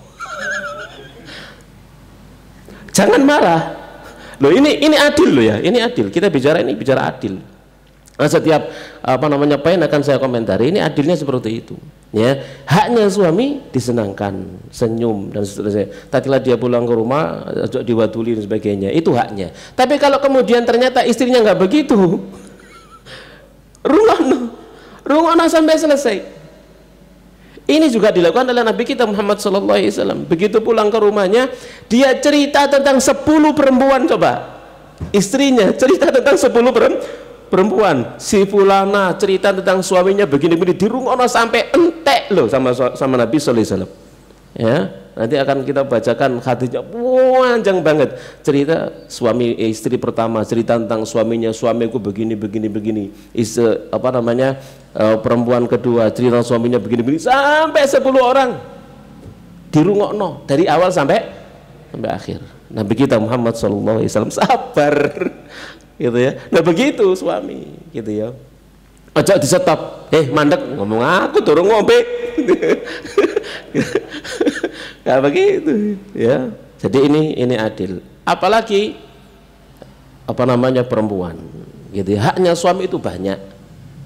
Jangan marah. Loh ini adil loh ya, ini adil. Kita bicara adil. Nah, setiap poin akan saya komentari, ini adilnya seperti itu ya. Haknya suami disenangkan, senyum dan seterusnya. Tatkala dia pulang ke rumah diwaduli dan sebagainya, itu haknya. Tapi kalau kemudian ternyata istrinya nggak begitu, rungono sampai selesai. Ini juga dilakukan oleh Nabi kita Muhammad SAW. Begitu pulang ke rumahnya, dia cerita tentang 10 perempuan. Coba istrinya cerita tentang 10 perempuan, si fulana cerita tentang suaminya begini-begini, dirungono sampai entek loh sama Nabi sallallahu alaihi wasallam. Ya, nanti akan kita bacakan hadisnya panjang banget, cerita suami istri pertama, cerita tentang suamiku begini, perempuan kedua cerita suaminya begini, sampai 10 orang dirungono dari awal sampai akhir. Nabi kita Muhammad sallallahu alaihi wasallam sabar gitu ya. Nah begitu suami gitu ya, ojo di stop, mandek ngomong aku turun ngombe. Gak begitu ya. Jadi ini adil. Apalagi perempuan gitu ya. Haknya suami itu banyak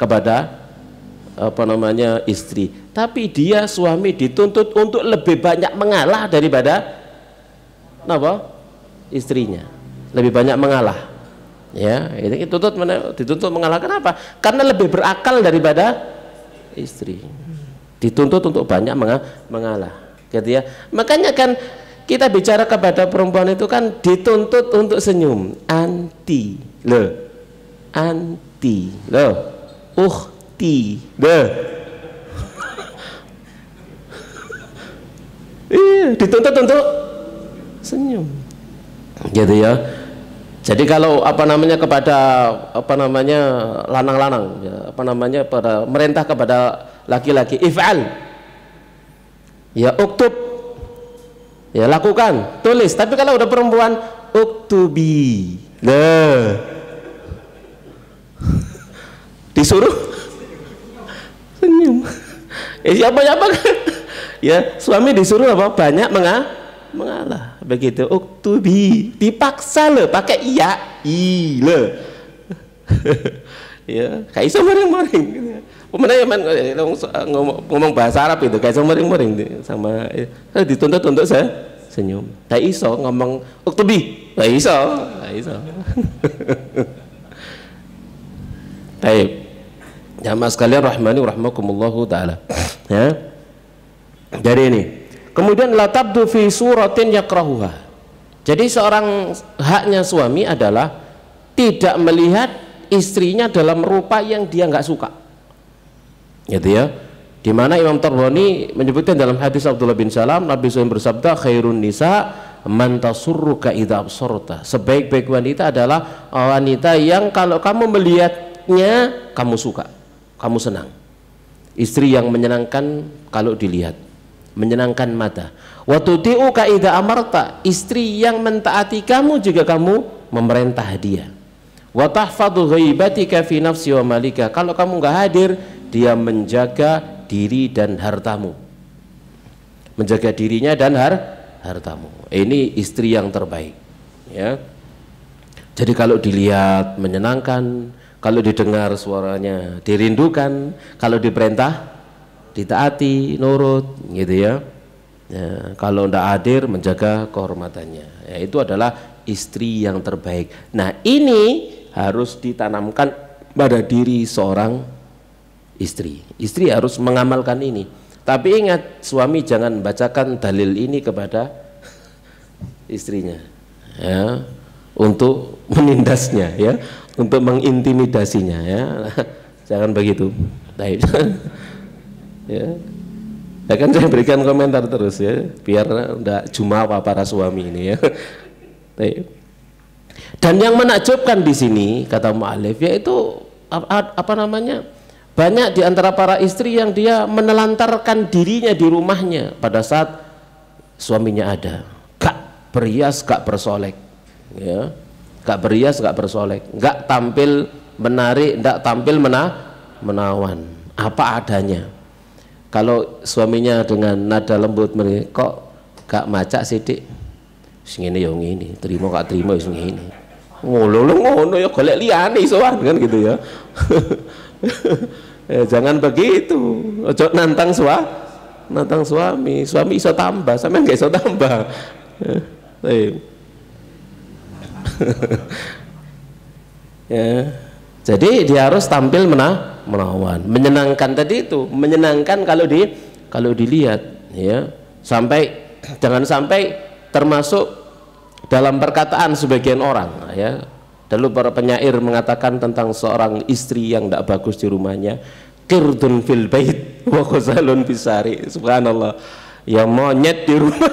kepada istri, tapi dia suami dituntut untuk lebih banyak mengalah daripada istrinya, lebih banyak mengalah. Ya, ini dituntut mengalah. Kenapa? Karena lebih berakal daripada istri. Dituntut untuk banyak mengalah, gitu ya. Makanya kan kita bicara kepada perempuan itu kan dituntut untuk senyum, anti loh, uhti loh. Iya, dituntut untuk senyum, gitu ya. Jadi kalau kepada lanang-lanang ya, pada merintah kepada laki-laki, if'al ya, uktub ya, lakukan, tulis. Tapi kalau udah perempuan, uktubi disuruh senyum. Siapa ya, suami disuruh apa? Banyak mengalah begitu. Uktubi dipaksa loh, pakai iya ya, kayak iso mering-mering ngomong bahasa Arab itu kayak iso mering-mering sama dituntut untuk senyum. Tak iso ngomong uktubi, tak iso. Baik, jamaah sekalian rahmani rahmakumullahu taala ya. Dari ini kemudian la tabdu fi suratin yakrahuha. Jadi seorang haknya suami adalah tidak melihat istrinya dalam rupa yang dia nggak suka, gitu ya. Dimana Imam Tabrani menyebutkan dalam hadis Abdullah bin Salam, Nabi SAW bersabda, khairun nisa man tasurruka idza absarta. Sebaik-baik wanita adalah wanita yang kalau kamu melihatnya kamu suka, kamu senang. Istri yang menyenangkan kalau dilihat, menyenangkan mata. Wa tuti'uka idza amarta, istri yang mentaati kamu jika kamu memerintah dia. Wa tahfadhu ghaibatika fi nafsi wa malika, kalau kamu nggak hadir dia menjaga diri dan hartamu, menjaga dirinya dan hartamu. Ini istri yang terbaik, ya. Jadi kalau dilihat menyenangkan, kalau didengar suaranya dirindukan, kalau diperintah ditaati, nurut, gitu ya. Ya, kalau tidak hadir menjaga kehormatannya, ya, itu adalah istri yang terbaik. Nah, ini harus ditanamkan pada diri seorang istri. Istri harus mengamalkan ini. Tapi ingat, suami jangan bacakan dalil ini kepada istrinya, ya, untuk menindasnya, ya, untuk mengintimidasinya, ya. Jangan begitu. Baik. Ya. Ya kan saya berikan komentar terus, ya, biar enggak jumawa para suami ini, ya. Baik. Dan yang menakjubkan di sini kata mu'alif yaitu apa namanya? Banyak di antara para istri yang dia menelantarkan dirinya di rumahnya pada saat suaminya ada. Gak berias, gak bersolek, ya. Gak berias, gak bersolek, gak tampil menarik, gak tampil menawan, apa adanya. Kalau suaminya dengan nada lembut, kok gak macak sidik, ngene ya ngene, terima gak terima wis ngene. Ngono ya golek liyane sowan kan gitu ya. Jangan begitu. Ojo nantang suami. Suami iso tambah, sampean gak iso tambah. Ya. Jadi dia harus tampil menawan, menyenangkan tadi itu, menyenangkan kalau dilihat, ya. Jangan sampai termasuk dalam perkataan sebagian orang, ya. Dulu para penyair mengatakan tentang seorang istri yang tidak bagus di rumahnya, qirdun fil bait wa khazalun fisari. Subhanallah, ya monyet di rumah.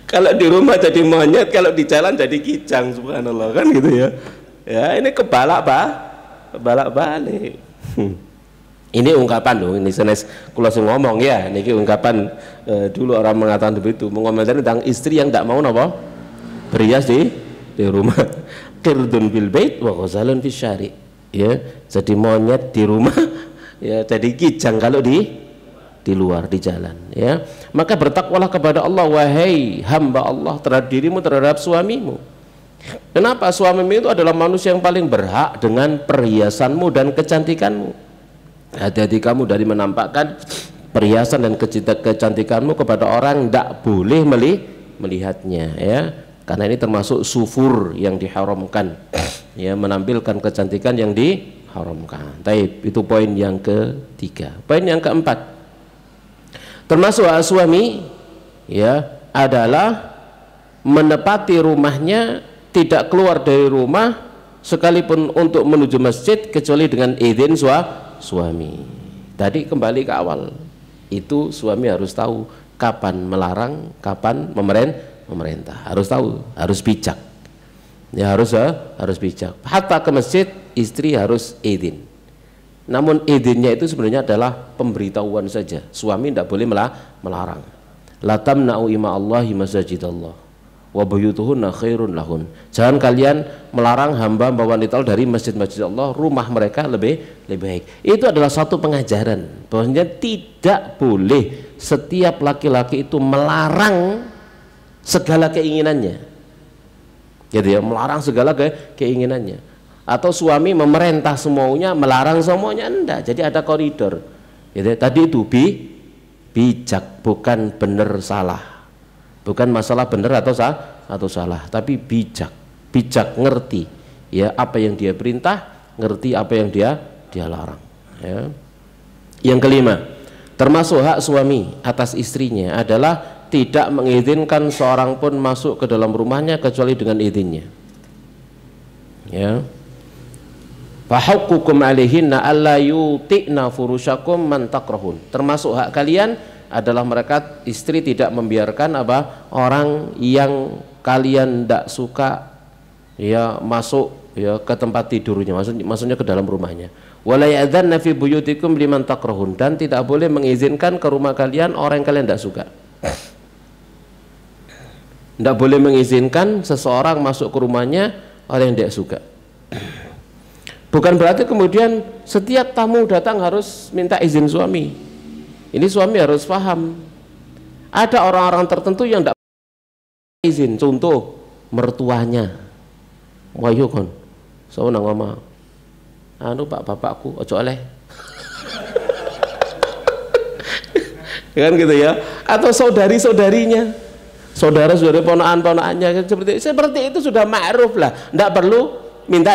Kalau di rumah jadi monyet, kalau di jalan jadi kijang. Subhanallah, kan gitu ya. Ya, ini kebalak balik. Ini ungkapan loh, ini senes kula sing ngomong ya, niki ungkapan dulu orang mengatakan begitu, mengomentari tentang istri yang tidak mau napa berias di rumah. Qirdun bil bait wa ghazalun fis syari, ya, jadi monyet di rumah, ya, jadi kijang kalau di luar, di jalan, ya. Maka bertakwalah kepada Allah wahai hamba Allah terhadap dirimu, terhadap suamimu. Kenapa? Suamimu itu adalah manusia yang paling berhak dengan perhiasanmu dan kecantikanmu. Hati-hati kamu dari menampakkan perhiasan dan kecantikanmu kepada orang, tidak boleh melihatnya, ya, karena ini termasuk sufur yang diharamkan, ya, menampilkan kecantikan yang diharamkan. Taib, itu poin yang ketiga. Poin yang keempat, termasuk suami, ya, adalah menepati rumahnya, tidak keluar dari rumah sekalipun untuk menuju masjid kecuali dengan izin suami. Tadi kembali ke awal, itu suami harus tahu kapan melarang, kapan memerintah, harus tahu, harus bijak, ya, harus bijak. Hatta ke masjid istri harus izin, namun izinnya itu sebenarnya adalah pemberitahuan saja. Suami tidak boleh melarang. La tamna'u ima Allahi masajidallah wa buyutuhunna khairun lahun. Jangan kalian melarang hamba-hamba wanita dari masjid-masjid Allah, rumah mereka lebih baik. Itu adalah satu pengajaran bahwasanya tidak boleh setiap laki-laki itu melarang segala keinginannya, gitu ya, melarang segala keinginannya, atau suami memerintah semuanya, melarang semuanya, enggak. Jadi ada koridor, gitu. Tadi itu bijak, bukan benar salah. Bukan masalah benar atau salah, tapi bijak ngerti, ya, apa yang dia perintah, ngerti apa yang dia larang, ya. Yang kelima, termasuk hak suami atas istrinya adalah tidak mengizinkan seorang pun masuk ke dalam rumahnya kecuali dengan izinnya, ya. Fahaqqukum alaihinna alla yuti'na furushakum man takrahun. Termasuk hak kalian adalah mereka istri tidak membiarkan apa orang yang kalian tidak suka ya masuk ya ke tempat tidurnya, maksudnya ke dalam rumahnya. Wala ya'dzanna fi buyutikum liman takrahun, dan tidak boleh mengizinkan ke rumah kalian orang yang kalian tidak suka. Tidak boleh mengizinkan seseorang masuk ke rumahnya orang yang tidak suka. Bukan berarti kemudian setiap tamu datang harus minta izin suami. Ini suami harus paham. Ada orang-orang tertentu yang tidak izin. Contoh mertuanya. Wayo kon. So nang ngomong. Anu pak bapakku ojo oleh. Kan gitu ya. Atau saudari-saudarinya. Saudara-saudari ponakan-ponakannya seperti itu sudah ma'ruf lah. Tidak perlu minta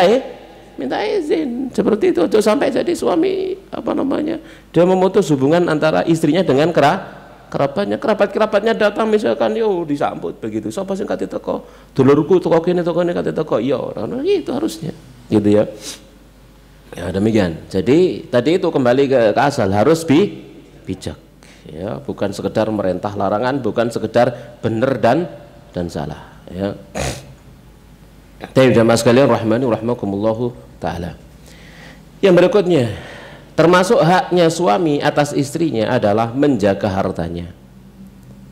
izin seperti itu. Ojo sampai jadi suami apa namanya dia memutus hubungan antara istrinya dengan kerabatnya datang misalkan yo disambut begitu. Sapa sing kate teko? Dulurku teko kene kate teko. Yo itu harusnya gitu ya. Ya demikian. Jadi tadi itu kembali ke asal harus bijak. Ya, bukan sekedar merintah larangan, bukan sekedar benar dan salah ya. Jamaah sekalian rahmani rahimakumullah taala. Yang berikutnya, termasuk haknya suami atas istrinya adalah menjaga hartanya.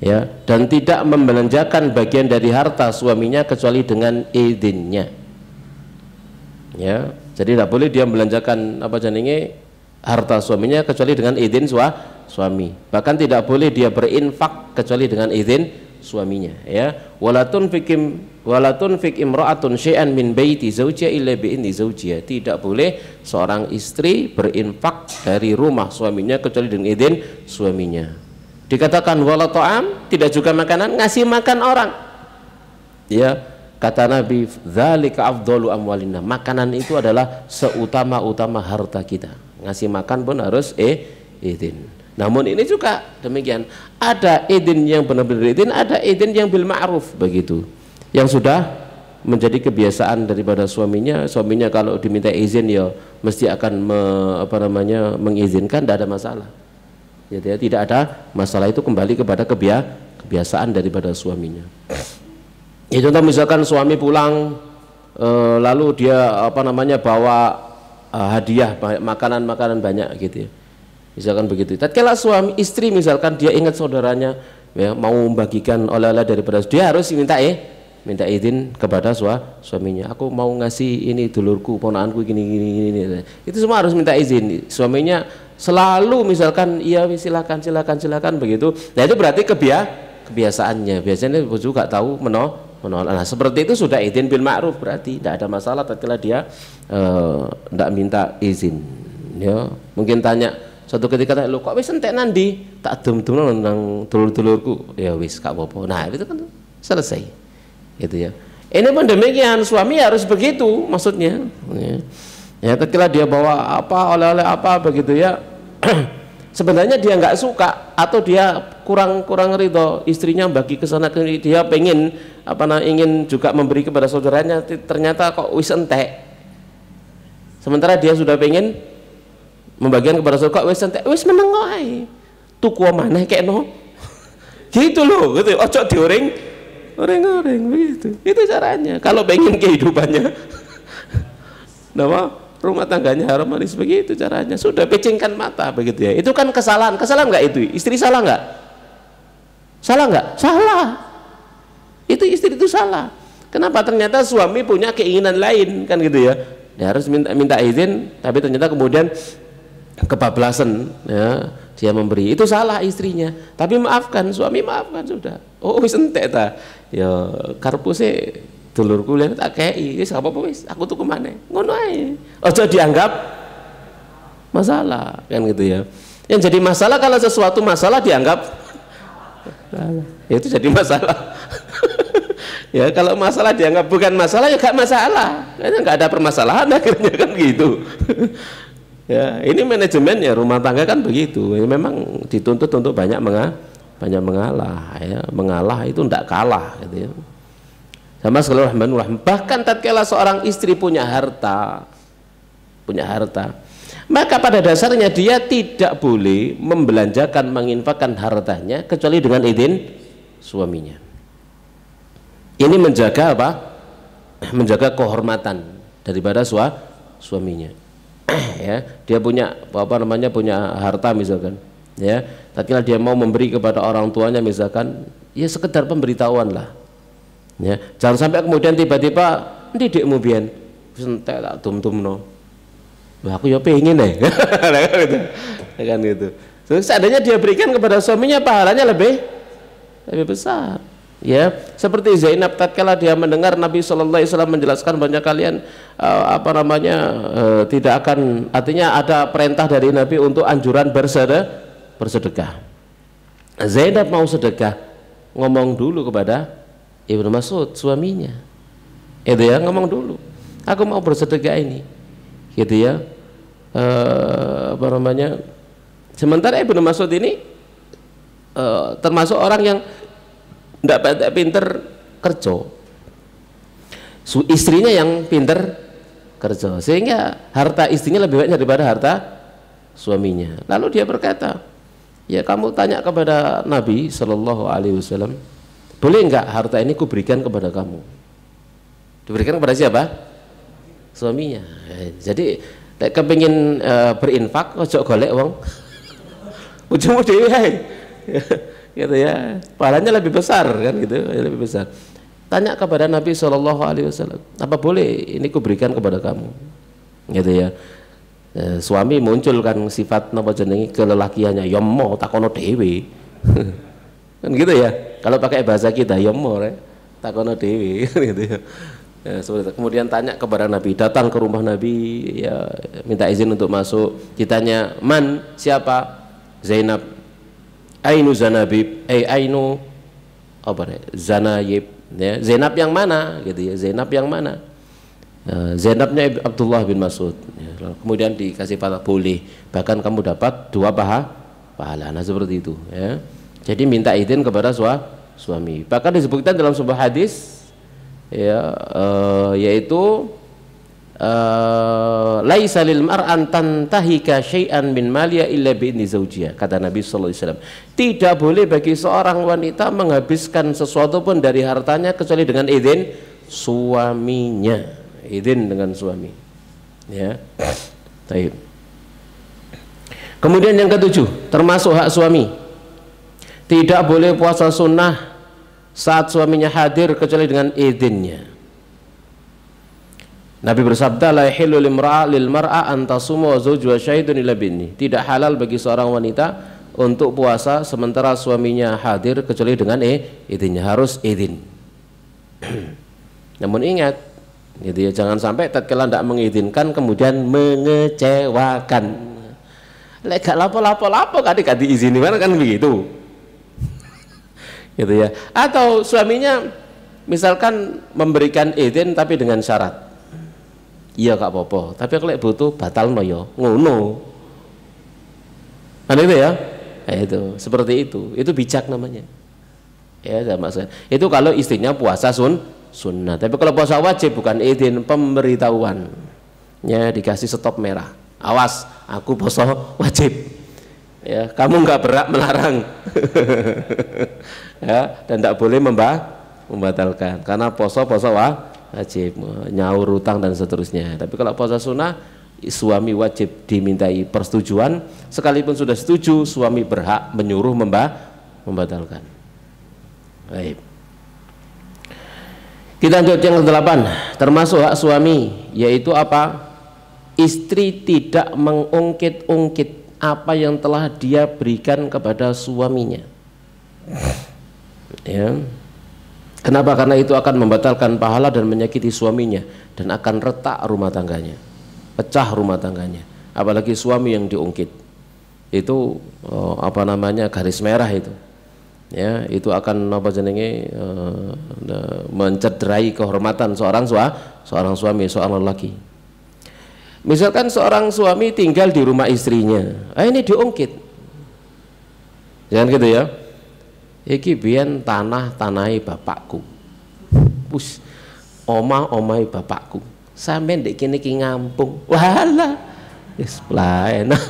Ya, dan tidak membelanjakan bagian dari harta suaminya kecuali dengan izinnya. Ya, jadi tidak boleh dia membelanjakan apa jenenge harta suaminya kecuali dengan izin suami. Bahkan tidak boleh dia berinfak kecuali dengan izin suaminya ya. Walatun fik imra'atun syai'an min baiti zawjiha illa bi idzni zawjiha. Tidak boleh seorang istri berinfak dari rumah suaminya kecuali dengan izin suaminya. Dikatakan wala ta'am, tidak juga makanan, ngasih makan orang. Ya, kata Nabi, dzalika afdalu amwalina. Makanan itu adalah seutama-utama harta kita. Ngasih makan pun harus izin. Namun ini juga demikian, ada izin yang benar-benar izin, ada izin yang bil ma'ruf begitu, yang sudah menjadi kebiasaan daripada suaminya kalau diminta izin ya mesti akan mengizinkan, tidak ada masalah. Jadi ya, tidak ada masalah, itu kembali kepada kebiasaan daripada suaminya. Ya, contoh misalkan suami pulang lalu dia bawa hadiah makanan banyak gitu ya. Misalkan begitu. Tatkala suami istri misalkan dia ingat saudaranya ya, mau membagikan oleh-oleh daripada dia harus minta izin kepada suaminya. Aku mau ngasih ini dulurku, ponakanku gini. Itu semua harus minta izin. Suaminya selalu misalkan iya silakan begitu. Nah itu berarti kebiasaannya. Biasanya juga tahu menolak. Nah seperti itu sudah izin bil ma'ruf, berarti tidak ada masalah tatkala dia tidak minta izin. Ya, mungkin tanya suatu ketika tanya, "Lho kok wis entek nandi?" "Tak dum-dum nang dulur-dulurku." Ya wis gak apa-apa. Nah, itu kan selesai. Gitu ya. Ini pun demikian, suami harus begitu maksudnya. Ya, ketika dia bawa apa oleh-oleh apa begitu ya. Sebenarnya dia nggak suka atau dia kurang ridho istrinya bagi ke sana ke sini, dia pengen ingin juga memberi kepada saudaranya, ternyata kok wis entek. Sementara dia sudah pengen membagian kepada saudara, kok wis entek, wis meneng ae. Tuku maneh kekno. Gitu loh, gitu. Ojo dioreng begitu. Itu caranya. Kalau pengen kehidupannya rumah tangganya harmonis, begitu caranya. Sudah pecingkan mata begitu ya. Itu kan kesalahan nggak itu? Istri salah nggak? Salah. Itu istri itu salah. Kenapa? Ternyata suami punya keinginan lain kan gitu ya. Dia harus minta izin, tapi ternyata kemudian kebablasan ya, dia memberi, itu salah istrinya, tapi suami maafkan sudah. Oh wis entek ta ya karpuse dulurku lihat tak kei wis apa wis aku tuku maneh ngono ae, aja dianggap masalah kan gitu ya. Yang jadi masalah kalau sesuatu masalah dianggap itu jadi masalah. Ya kalau masalah dianggap bukan masalah ya gak masalah, karena nggak ada permasalahan akhirnya kan gitu. Ya, ini manajemen ya rumah tangga kan begitu. Ya, memang dituntut untuk banyak mengalah ya. Mengalah itu tidak kalah gitu ya. Sama sekali rahman. Bahkan tatkala seorang istri punya harta, maka pada dasarnya dia tidak boleh membelanjakan, menginfakkan hartanya kecuali dengan izin suaminya. Ini menjaga apa? Menjaga kehormatan daripada suaminya. Ya, dia punya punya harta misalkan, ya, tatkala dia mau memberi kepada orang tuanya misalkan, ya sekedar pemberitahuan lah, ya, jangan sampai kemudian tiba-tiba ndidikmu biyen entek tak tum-tumno. Wah, aku ya pengen deh. Kan gitu. So, seandainya dia berikan kepada suaminya, pahalanya lebih besar. Ya, seperti Zainab tatkala dia mendengar Nabi Shallallahu Alaihi Wasallam menjelaskan banyak kalian tidak akan, artinya ada perintah dari Nabi untuk anjuran bersedekah. Zainab mau sedekah, ngomong dulu kepada Ibnu Mas'ud suaminya. Itu ya, ngomong dulu. Aku mau bersedekah ini. Gitu ya. Sementara Ibnu Mas'ud ini termasuk orang yang tidak pinter kerja, istrinya yang pinter kerja, sehingga harta istrinya lebih banyak daripada harta suaminya. Lalu dia berkata, ya kamu tanya kepada Nabi Shallallahu Alaihi Wasallam, boleh enggak harta ini kuberikan kepada kamu? Diberikan kepada siapa? Suaminya. Jadi kepingin berinfak, ojo golek wong ujung dhewe gitu ya, pahalanya lebih besar kan, gitu, lebih besar. Tanya kepada Nabi Shallallahu Alaihi Wasallam, apa boleh ini kuberikan kepada kamu, gitu ya. Suami muncul kan sifat napa jenenge kelelakiannya, yomo takono dewe kan gitu ya, kalau pakai bahasa kita yomo takono dewe gitu ya. Kemudian tanya kepada Nabi, datang ke rumah Nabi, ya, minta izin untuk masuk. Ditanya, man, siapa? Zainab. Ainu Zanabib, ainu apa deh? Zanayib, ya. Zainab yang mana, gitu ya? Zainab yang mana? Zainabnya Abdullah bin Mas'ud. Ya. Kemudian dikasih pahala, boleh. Bahkan kamu dapat 2 pahala. Nah seperti itu. Ya. Jadi minta izin kepada suami. Bahkan disebutkan dalam sebuah hadis, ya, yaitu laisa lil mar'an tantahika syai'an min maliya illa bi'idzni zawjiha, kata Nabi sallallahu alaihi wasallam. Tidak boleh bagi seorang wanita menghabiskan sesuatu pun dari hartanya kecuali dengan izin suaminya, izin dengan suami, ya. Baik. Kemudian yang ketujuh, termasuk hak suami, tidak boleh puasa sunnah saat suaminya hadir kecuali dengan izinnya. Nabi bersabda, la yahillu lil mar'a an tasuma wa zawjuha syahidun illa bi'idzni. Tidak halal bagi seorang wanita untuk puasa sementara suaminya hadir kecuali dengan izinnya, harus izin. Namun ingat, gitu ya, jangan sampai tatkala tidak mengizinkan kemudian mengecewakan. Lek gak lapo-lapo kan diizini mana kan begitu. Gitu ya. Atau suaminya misalkan memberikan izin tapi dengan syarat, iya gak apa-apa, tapi kalau butuh batal no yo, ngono. Kan itu ya, itu seperti itu bijak namanya. Ya, maksudnya itu kalau istrinya puasa sunnah. Tapi kalau puasa wajib bukan izin, pemberitahuan. Ya, dikasih stop merah. Awas, aku puasa wajib. Ya, kamu nggak berhak melarang. Ya, dan tidak boleh membatalkan karena puasa wajib, nyaur utang dan seterusnya. Tapi kalau puasa sunnah, suami wajib dimintai persetujuan. Sekalipun sudah setuju, suami berhak menyuruh membatalkan. Baik. Kita lanjut yang ke-8, termasuk hak suami, yaitu apa? Istri tidak mengungkit-ungkit apa yang telah dia berikan kepada suaminya. Ya. Kenapa? Karena itu akan membatalkan pahala dan menyakiti suaminya, dan akan retak rumah tangganya, pecah rumah tangganya. Apalagi suami yang diungkit, itu garis merah itu. Ya, itu akan mencederai kehormatan seorang suami, seorang lelaki. Misalkan seorang suami tinggal di rumah istrinya, ini diungkit, jangan gitu ya. Iki biyen tanah-tanahe bapakku, omah-omahe bapakku, sampeyan ndek kene iki ngampung, walah Enak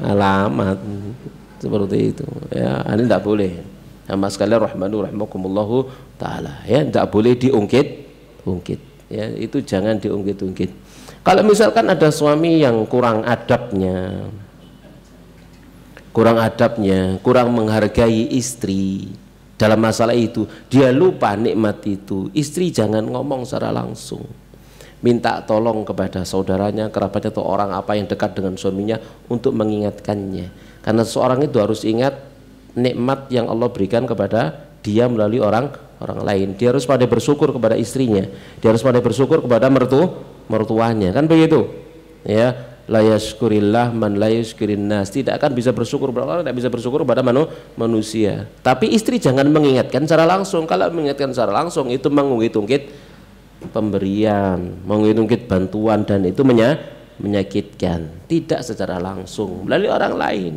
alamat seperti itu ya, ini tidak boleh sama sekalian rahimakumullahu taala ya, tidak boleh diungkit ya, itu jangan diungkit-ungkit. Kalau misalkan ada suami yang kurang adabnya, kurang menghargai istri dalam masalah itu, dia lupa nikmat itu, istri jangan ngomong secara langsung, minta tolong kepada saudaranya, kerabatnya atau orang apa yang dekat dengan suaminya untuk mengingatkannya, karena seseorang itu harus ingat nikmat yang Allah berikan kepada dia melalui orang lain. Dia harus pandai bersyukur kepada istrinya, dia harus pandai bersyukur kepada mertuanya, kan begitu ya. La yashkurillah man la yashkurin nas, tidak akan bisa bersyukur kepada Allah, tidak bisa bersyukur kepada manusia. Tapi istri jangan mengingatkan secara langsung. Kalau mengingatkan secara langsung itu mengungkit-ungkit pemberian, mengungkit-ungkit bantuan, dan itu menyakitkan. Tidak secara langsung, melalui orang lain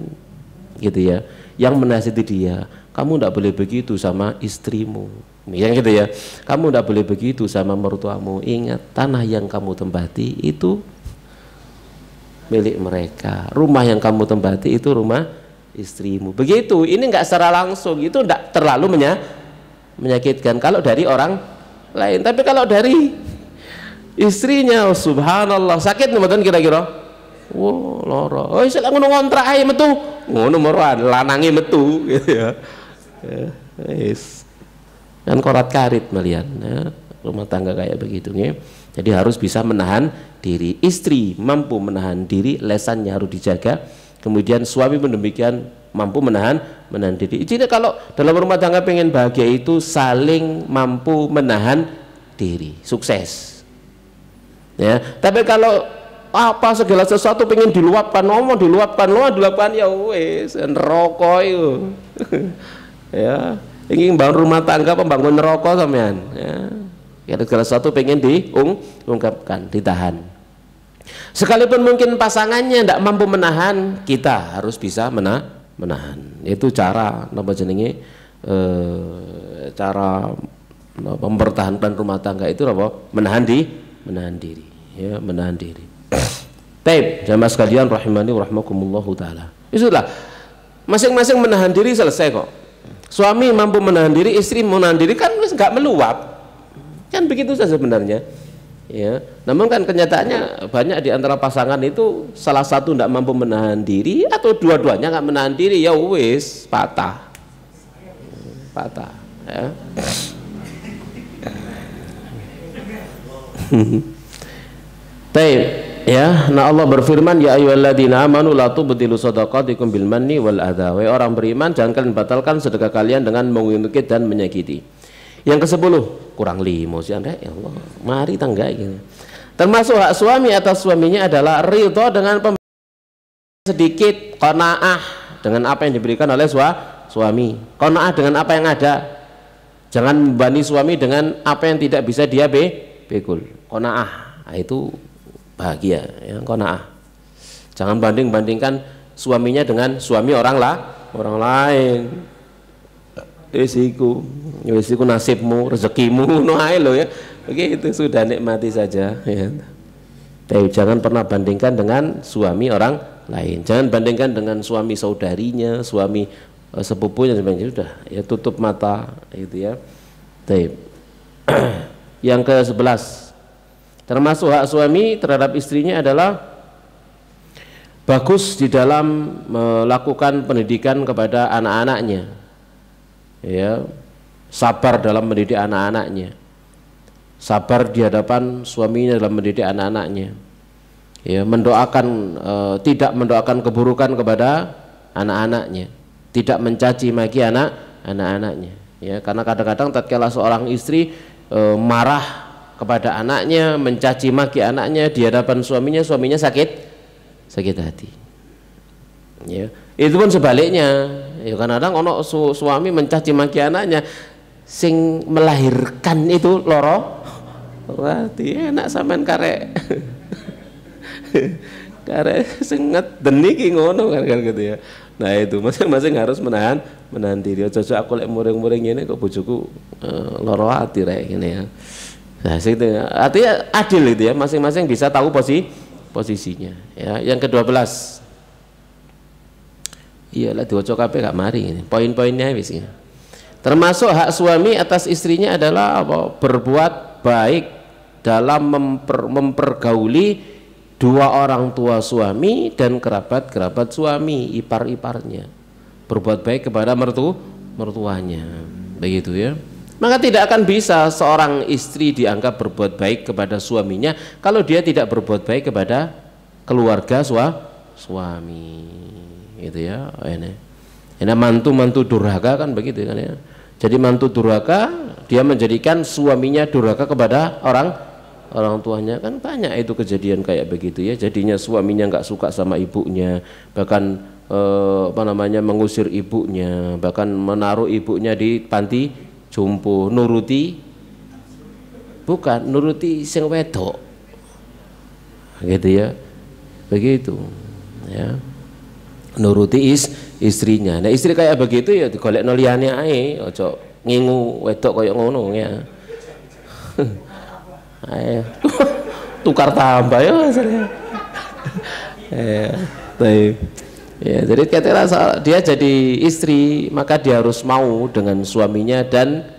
gitu ya, yang menasihati dia, kamu tidak boleh begitu sama istrimu, yang gitu ya, kamu tidak boleh begitu sama mertuamu, ingat tanah yang kamu tempati itu milik mereka, rumah yang kamu tempati itu rumah istrimu, begitu. Ini enggak secara langsung, itu enggak terlalu menyakitkan kalau dari orang lain. Tapi kalau dari istrinya, oh, subhanallah, sakit nih mboten kira-kira? Wow, loro. Oh, isih ngono ngontrak ae metu. Ngono meroan lanange metu gitu ya. Wis. Kan korat karit malian ya. Rumah tangga kayak begitu nggih. Jadi harus bisa menahan diri. Istri mampu menahan diri, lesannya harus dijaga. Kemudian suami pun demikian mampu menahan diri. Jadi kalau dalam rumah tangga pengen bahagia itu saling mampu menahan diri, sukses. Ya, tapi kalau apa segala sesuatu pengen diluapkan ya wis neraka itu. Ya, ingin bangun rumah tangga pembangun neraka sampean ya. Ya, segala sesuatu pengen diungkapkan, ditahan. Sekalipun mungkin pasangannya tidak mampu menahan, kita harus bisa menahan. Itu cara napa jenenge cara mempertahankan rumah tangga itu apa? Menahan diri, ya, menahan diri. Taib, jamaah sekalian rahimani wa rahmakumullahu taala. Itulah masing-masing menahan diri selesai kok. Suami mampu menahan diri, istri menahan diri, kan nggak meluap. Kan begitu saja sebenarnya ya. Namun kan kenyataannya banyak di antara pasangan itu salah satu tidak mampu menahan diri atau dua-duanya nggak menahan diri, ya wis patah ya. Taib ya. Nah, Allah berfirman, ya ayyuhalladzina amanu la tubtilu shadaqatikum bil manni wal adha. Wahai orang beriman, jangan kalian batalkan sedekah kalian dengan mengungkit dan menyakiti. Yang ke-10, kurang 5 sih Anda, ya Allah, mari tangga gitu. Termasuk hak suami atas suaminya adalah ridho dengan sedikit, qanaah dengan apa yang diberikan oleh suami, qanaah dengan apa yang ada. Jangan membebani suami dengan apa yang tidak bisa dia bekul. Qanaah, nah, itu bahagia ya, qanaah. Jangan banding-bandingkan suaminya dengan suami orang lain. Wisiku nasibmu, rezekimu, no ae lo ya. Begitu sudah, nikmati saja ya. Tapi jangan pernah bandingkan dengan suami orang lain. Jangan bandingkan dengan suami saudarinya, suami sepupunya, sebagainya. Sudah ya, tutup mata gitu ya. Tapi yang ke-11, termasuk hak suami terhadap istrinya adalah bagus di dalam melakukan pendidikan kepada anak-anaknya. Ya, sabar dalam mendidik anak-anaknya, sabar di hadapan suaminya dalam mendidik anak-anaknya, ya, mendoakan tidak mendoakan keburukan kepada anak-anaknya, tidak mencaci maki anak-anaknya, ya, karena kadang-kadang tatkala seorang istri marah kepada anaknya, mencaci maki anaknya di hadapan suaminya, suaminya sakit hati, ya. Itu pun sebaliknya ya, kadang-kadang ono suami mencaci maki anaknya, sing melahirkan itu loro berarti enak sampean karek sing ngeden iki ngono kan gitu ya. Nah, itu masing-masing harus menahan diri. Aja aku lek muring-muring ngene kok bojoku loro ati rek ngene ya. Nah, artinya adil itu ya, masing-masing bisa tahu posisinya. Ya, yang ke-12. Iyalah diwaca kabeh gak mari ini. Poin-poinnya wis ya. Termasuk hak suami atas istrinya adalah apa? Berbuat baik dalam mempergauli dua orang tua suami dan kerabat-kerabat suami, ipar-iparnya. Berbuat baik kepada mertuanya. Begitu ya. Maka tidak akan bisa seorang istri dianggap berbuat baik kepada suaminya kalau dia tidak berbuat baik kepada keluarga suami. Gitu ya. Ini mantu-mantu durhaka kan begitu kan ya. Jadi mantu durhaka dia menjadikan suaminya durhaka kepada orang tuanya, kan banyak itu kejadian kayak begitu ya. Jadinya suaminya nggak suka sama ibunya, bahkan mengusir ibunya, bahkan menaruh ibunya di panti jompo, nuruti sing wedok gitu ya, begitu ya, nuruti istrinya. Nah istri kayak begitu ya digolekno liyane ae, aja ngingu wedok kayak ngono ya. Ayo tukar tambah ya ya, jadi ketika dia jadi istri maka dia harus mau dengan suaminya dan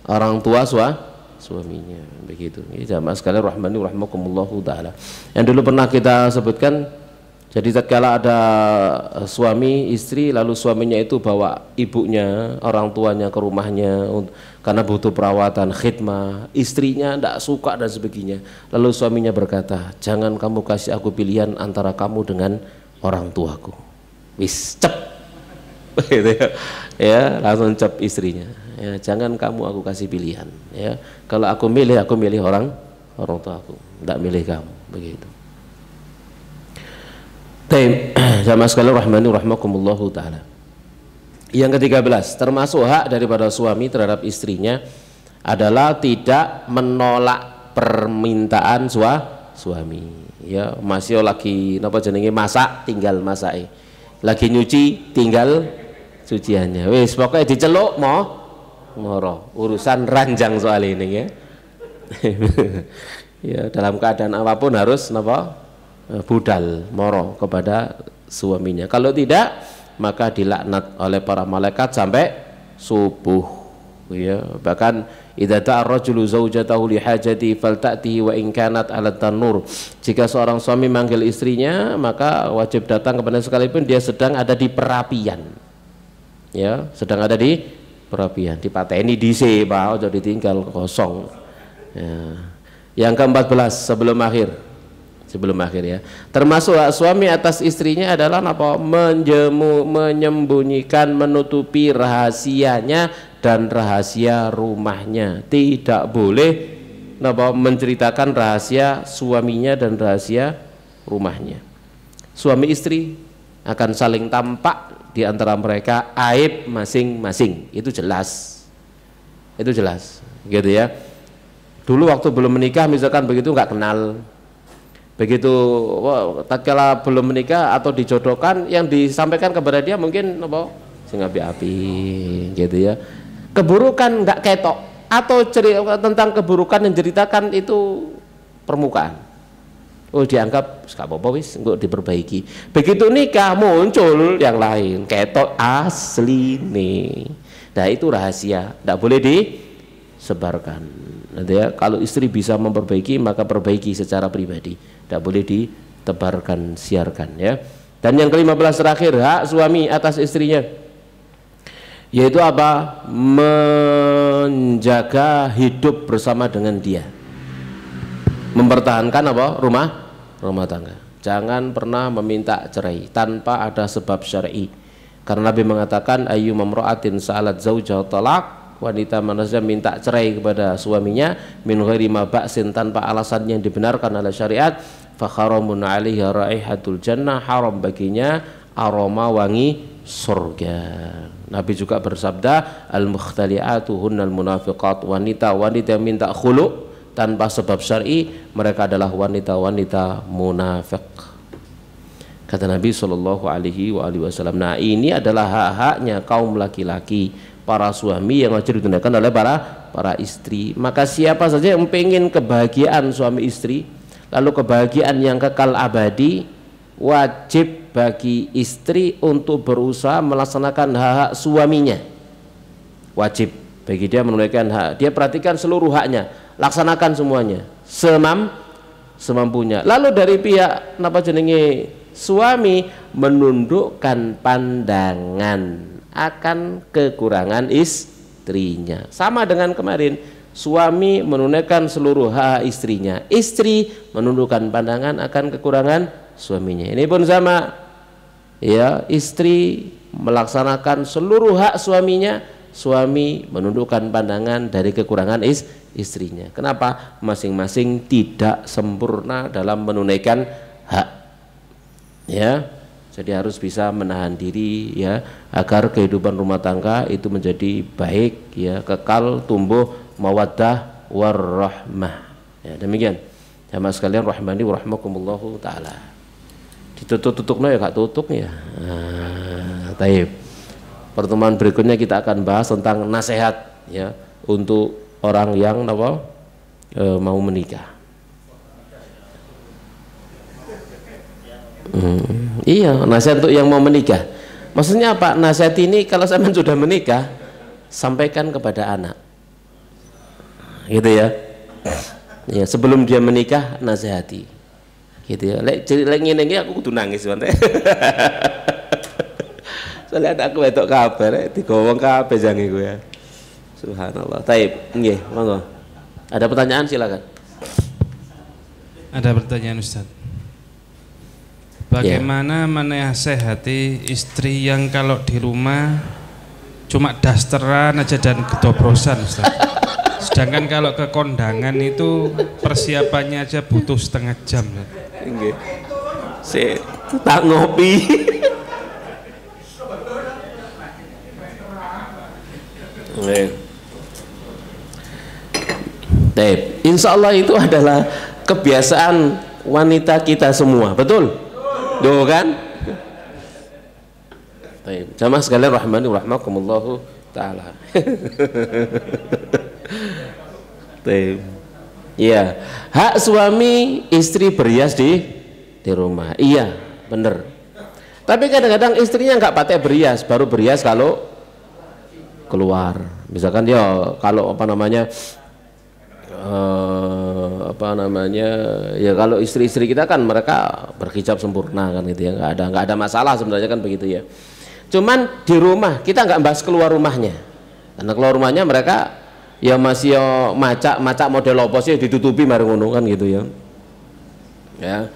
orang tua suaminya, begitu. Ini jamaah sekalian rahmani rahimakumullahu taala. Yang dulu pernah kita sebutkan, jadi tatkala ada suami istri lalu suaminya itu bawa ibunya, orang tuanya ke rumahnya karena butuh perawatan, khidmah, istrinya tidak suka dan sebagainya. Lalu suaminya berkata, jangan kamu kasih aku pilihan antara kamu dengan orang tuaku. Wis cep, gitu ya, langsung cep istrinya. Ya, jangan kamu aku kasih pilihan. Ya, kalau aku milih orang tuaku, tidak milih kamu, begitu. Sama sekali rahmani rahmakumullahu taala. Yang ke-13, termasuk hak daripada suami terhadap istrinya adalah tidak menolak permintaan suami. Ya, masih lagi napa jenenge masak, tinggal masake. Lagi nyuci, tinggal cuciannya. Wis pokoknya diceluk moro. Urusan ranjang soal ini ya. Ya, dalam keadaan apapun harus napa? Budal moro kepada suaminya. Kalau tidak maka dilaknat oleh para malaikat sampai subuh ya. Bahkan idza ta'a ar-rajulu zaujatahu li hajati falta'tihi wa in kanat 'ala tanur. Jika seorang suami manggil istrinya maka wajib datang kepada sekalipun dia sedang ada di perapian. Ya, sedang ada di perapian. Dipateni dhisik, Pak, aja ditinggal kosong. Ya. Yang ke-14 sebelum akhir ya. Termasuk hak suami atas istrinya adalah apa? Menyembunyikan, menutupi rahasianya dan rahasia rumahnya. Tidak boleh apa? Menceritakan rahasia suaminya dan rahasia rumahnya. Suami istri akan saling tampak di antara mereka aib masing-masing. Itu jelas. Gitu ya. Dulu waktu belum menikah misalkan begitu nggak kenal. Begitu tatkala belum menikah atau dijodohkan, yang disampaikan kepada dia mungkin apa? Sing api-api gitu ya. Keburukan nggak ketok, atau cerita tentang keburukan yang diceritakan itu permukaan. Oh, dianggap gak apa-apa wis, enggak diperbaiki. Begitu nikah muncul yang lain, ketok asli nih. Nah, itu rahasia, tidak boleh disebarkan. Nanti ya, kalau istri bisa memperbaiki maka perbaiki secara pribadi, tidak boleh ditebarkan, siarkan ya. Dan yang ke-15 terakhir, hak suami atas istrinya, yaitu apa? Menjaga hidup bersama dengan dia, mempertahankan apa? Rumah tangga. Jangan pernah meminta cerai tanpa ada sebab syar'i. Karena Nabi mengatakan ayyu mamra'atin sa'alat zaujaha talaq, wanita manusia minta cerai kepada suaminya min ghairi ma ba'sin, tanpa alasan yang dibenarkan oleh syariat, fa haramun 'alaiha raihatul jannah, haram baginya aroma wangi surga. Nabi juga bersabda al mukhtali'atu hunnal munafiqat, wanita yang minta khulu tanpa sebab syar'i mereka adalah wanita-wanita munafik, kata Nabi Shallallahu Alaihi Wasallam. Nah, ini adalah hak-haknya kaum laki-laki, para suami yang wajib ditunaikan oleh para istri. Maka siapa saja yang pengen kebahagiaan suami istri, Lalu kebahagiaan yang kekal abadi, wajib bagi istri untuk berusaha melaksanakan hak-hak suaminya. Wajib bagi dia menunaikan hak. Dia perhatikan seluruh haknya, laksanakan semuanya semampunya. Lalu dari pihak napa jenenge suami menundukkan pandangan akan kekurangan istrinya. Sama dengan kemarin, suami menunaikan seluruh hak istrinya, istri menundukkan pandangan akan kekurangan suaminya. Ini pun sama, ya, istri melaksanakan seluruh hak suaminya, suami menundukkan pandangan dari kekurangan istrinya. Kenapa? Masing-masing tidak sempurna dalam menunaikan hak, ya. Jadi harus bisa menahan diri, ya, agar kehidupan rumah tangga itu menjadi baik, ya, kekal, tumbuh mawaddah warahmah. Ya, demikian. Jamaah sekalian rahmani wa rahmakumullahu taala. Ditutup-tutupno ya gak tutup ya. Taib. Pertemuan berikutnya kita akan bahas tentang nasihat, ya, untuk orang yang mau menikah. Iya, nasihat untuk yang mau menikah. Maksudnya apa? Nasihat ini kalau sampean sudah menikah, sampaikan kepada anak, gitu ya. Ya, sebelum dia menikah nasihati, gitu ya. Lek ngene iki aku kudu nangis banget. Soalnya anakku wedok kabeh digowong kabeh jange kowe ya. Subhanallah. Taib, nggih, monggo. Ada pertanyaan silakan. Ada pertanyaan Ustaz. Bagaimana menasehati istri yang kalau di rumah cuma dasteran aja dan kedobrosan, Ustaz? Sedangkan kalau ke kondangan itu persiapannya aja butuh setengah jam. Nggih. Si tak ngopi. Insya Allah itu adalah kebiasaan wanita kita semua, betul? Tuh kan? Jamaah sekalian rahmani wa rahmakumullahu taala. Iya, hak suami istri berhias di rumah. Iya, bener. Tapi kadang-kadang istrinya nggak pakai berhias, baru berhias kalau keluar. Misalkan dia kalau ya kalau istri-istri kita kan mereka berhijab sempurna kan gitu ya, nggak ada masalah sebenarnya kan begitu ya. Cuman di rumah kita nggak bahas keluar rumahnya, karena keluar rumahnya mereka ya masih macak model opo sih ditutupi bareng ngono kan gitu ya. Ya,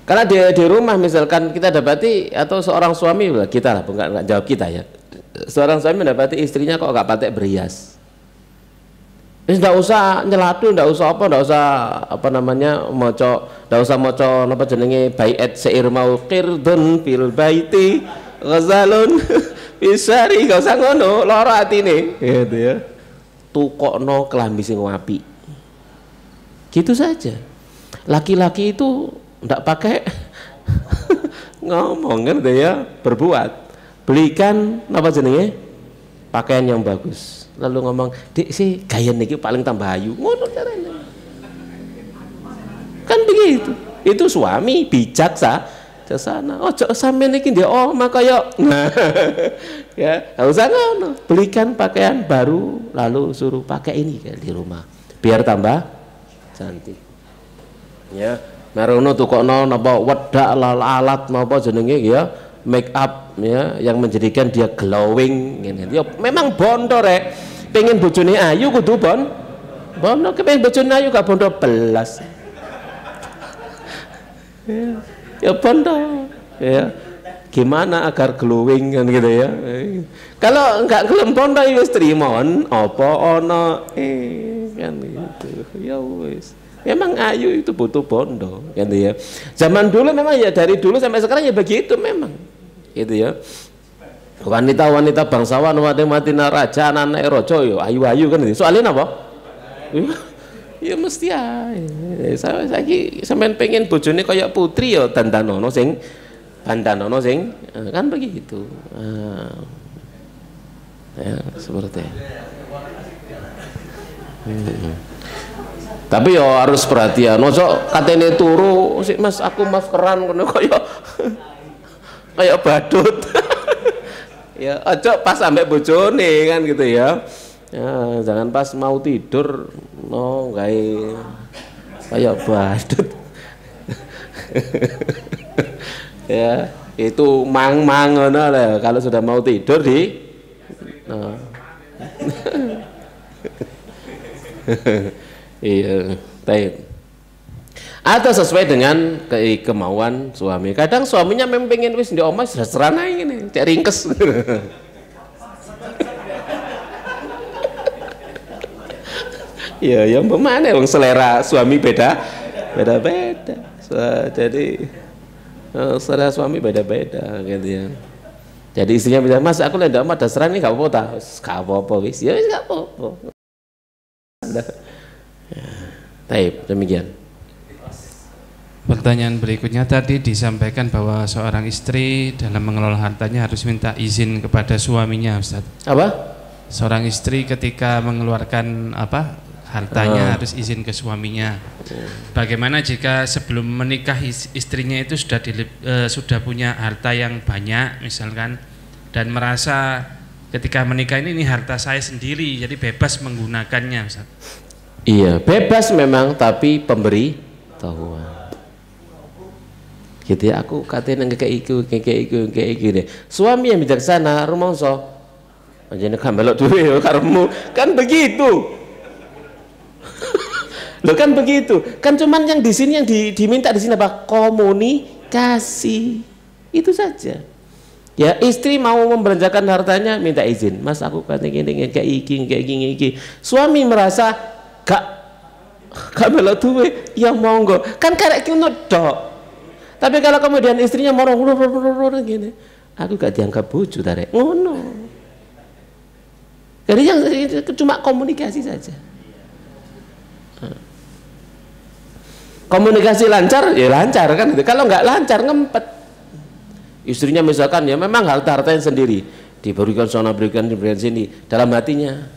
karena di rumah misalkan kita dapati atau seorang suami, kita lah nggak jawab kita ya, seorang suami mendapati istrinya kok nggak pakai berhias. Nggak usah nyelatu, nggak usah nggak usah moco apa jenenge baiat syair mau qirdun fil baiti ghazalun bisari, nggak usah ngono, lara atine gitu ya. Tukokno kelambi sing apik, gitu saja. Laki-laki itu nggak pakai ngomong kan ya, berbuat. Belikan apa jenenge pakaian yang bagus, lalu ngomong, "Dik sih gaya niki paling tambah ayu." Ngono caranya. Kan begitu. Itu suami bijak sana. Ojo sampeyan iki ndek omah kaya. Nah, ya, enggak usah ngono. Belikan pakaian baru lalu suruh pakai ini di rumah biar tambah cantik. Ya, marono tukokno napa wedak alat napa jenenge ya, make up ya yang menjadikan dia glowing ngene. Ya memang bondo rek. Pengen bojone ayu kudu bondo, kepengen bojone ayu gak bondo belas. Ya bondo. Ya. Gimana agar glowing kan gitu ya. Kalau enggak gelem bondo ya wis trimon apa ana kan gitu. Ya wis. Memang ayu itu butuh bondo kan ya. Zaman dulu memang ya, dari dulu sampai sekarang ya begitu memang. Gitu ya. Wanita-wanita bangsawan matina raja anak rojo yo ayu-ayu kan gitu. Soalnya apa? Ya mesti ae. Saya saiki sampean pengen bojone kaya putri ya dandanono sing kan begitu. Ya seperti itu. Tapi ya harus perhatian. Ojo katene turu, sik Mas aku maskeran ngono kayak badut. Ya ojo pas sampai bojone kan gitu ya. Ya, jangan pas mau tidur no kayak badut. Ya, itu mang-mang ngono lah. Kalau sudah mau tidur no. Iya, baik. Atau sesuai dengan kemauan suami. Kadang suaminya memang pengen wis di omah sudah serana ini, cek ringkes. Ya, yang bagaimana? Wong selera suami beda. Jadi selera suami beda-beda, gitu ya. Jadi istrinya bilang, Mas aku lagi di omah dasar ini gak apa-apa, gak apa-apa wis, ya wis gak apa-apa. Baik, demikian. Pertanyaan berikutnya tadi disampaikan bahwa seorang istri dalam mengelola hartanya harus minta izin kepada suaminya, Ustaz. Apa? Seorang istri ketika mengeluarkan hartanya harus izin ke suaminya. Bagaimana jika sebelum menikah istrinya itu sudah punya harta yang banyak misalkan, dan merasa ketika menikah ini harta saya sendiri, jadi bebas menggunakannya, Ustaz. Iya, bebas memang, tapi pemberi tahuan. Gitu ya, aku katanya kayak iku deh. Suami yang bijaksana, rumangsa. Anjene kamelok duwe karemu, kan begitu. Loh kan begitu. Kan cuman yang di sini yang diminta di sini apa? Komunikasi. Itu saja. Ya, istri mau membelanjakan hartanya minta izin. Mas aku katanya kayak iki. Suami merasa gak melok duwe, ya monggo. Kan karek ngono tok. Tapi kalau kemudian istrinya morong gini, aku gak dianggap bojo tarek. Ngono. Jadi yang cuma komunikasi saja. Komunikasi lancar, ya lancar kan gitu. Kalau nggak lancar ngempet. Istrinya misalkan ya memang harta-hartanya sendiri, diberikan sana, berikan sini, dalam hatinya.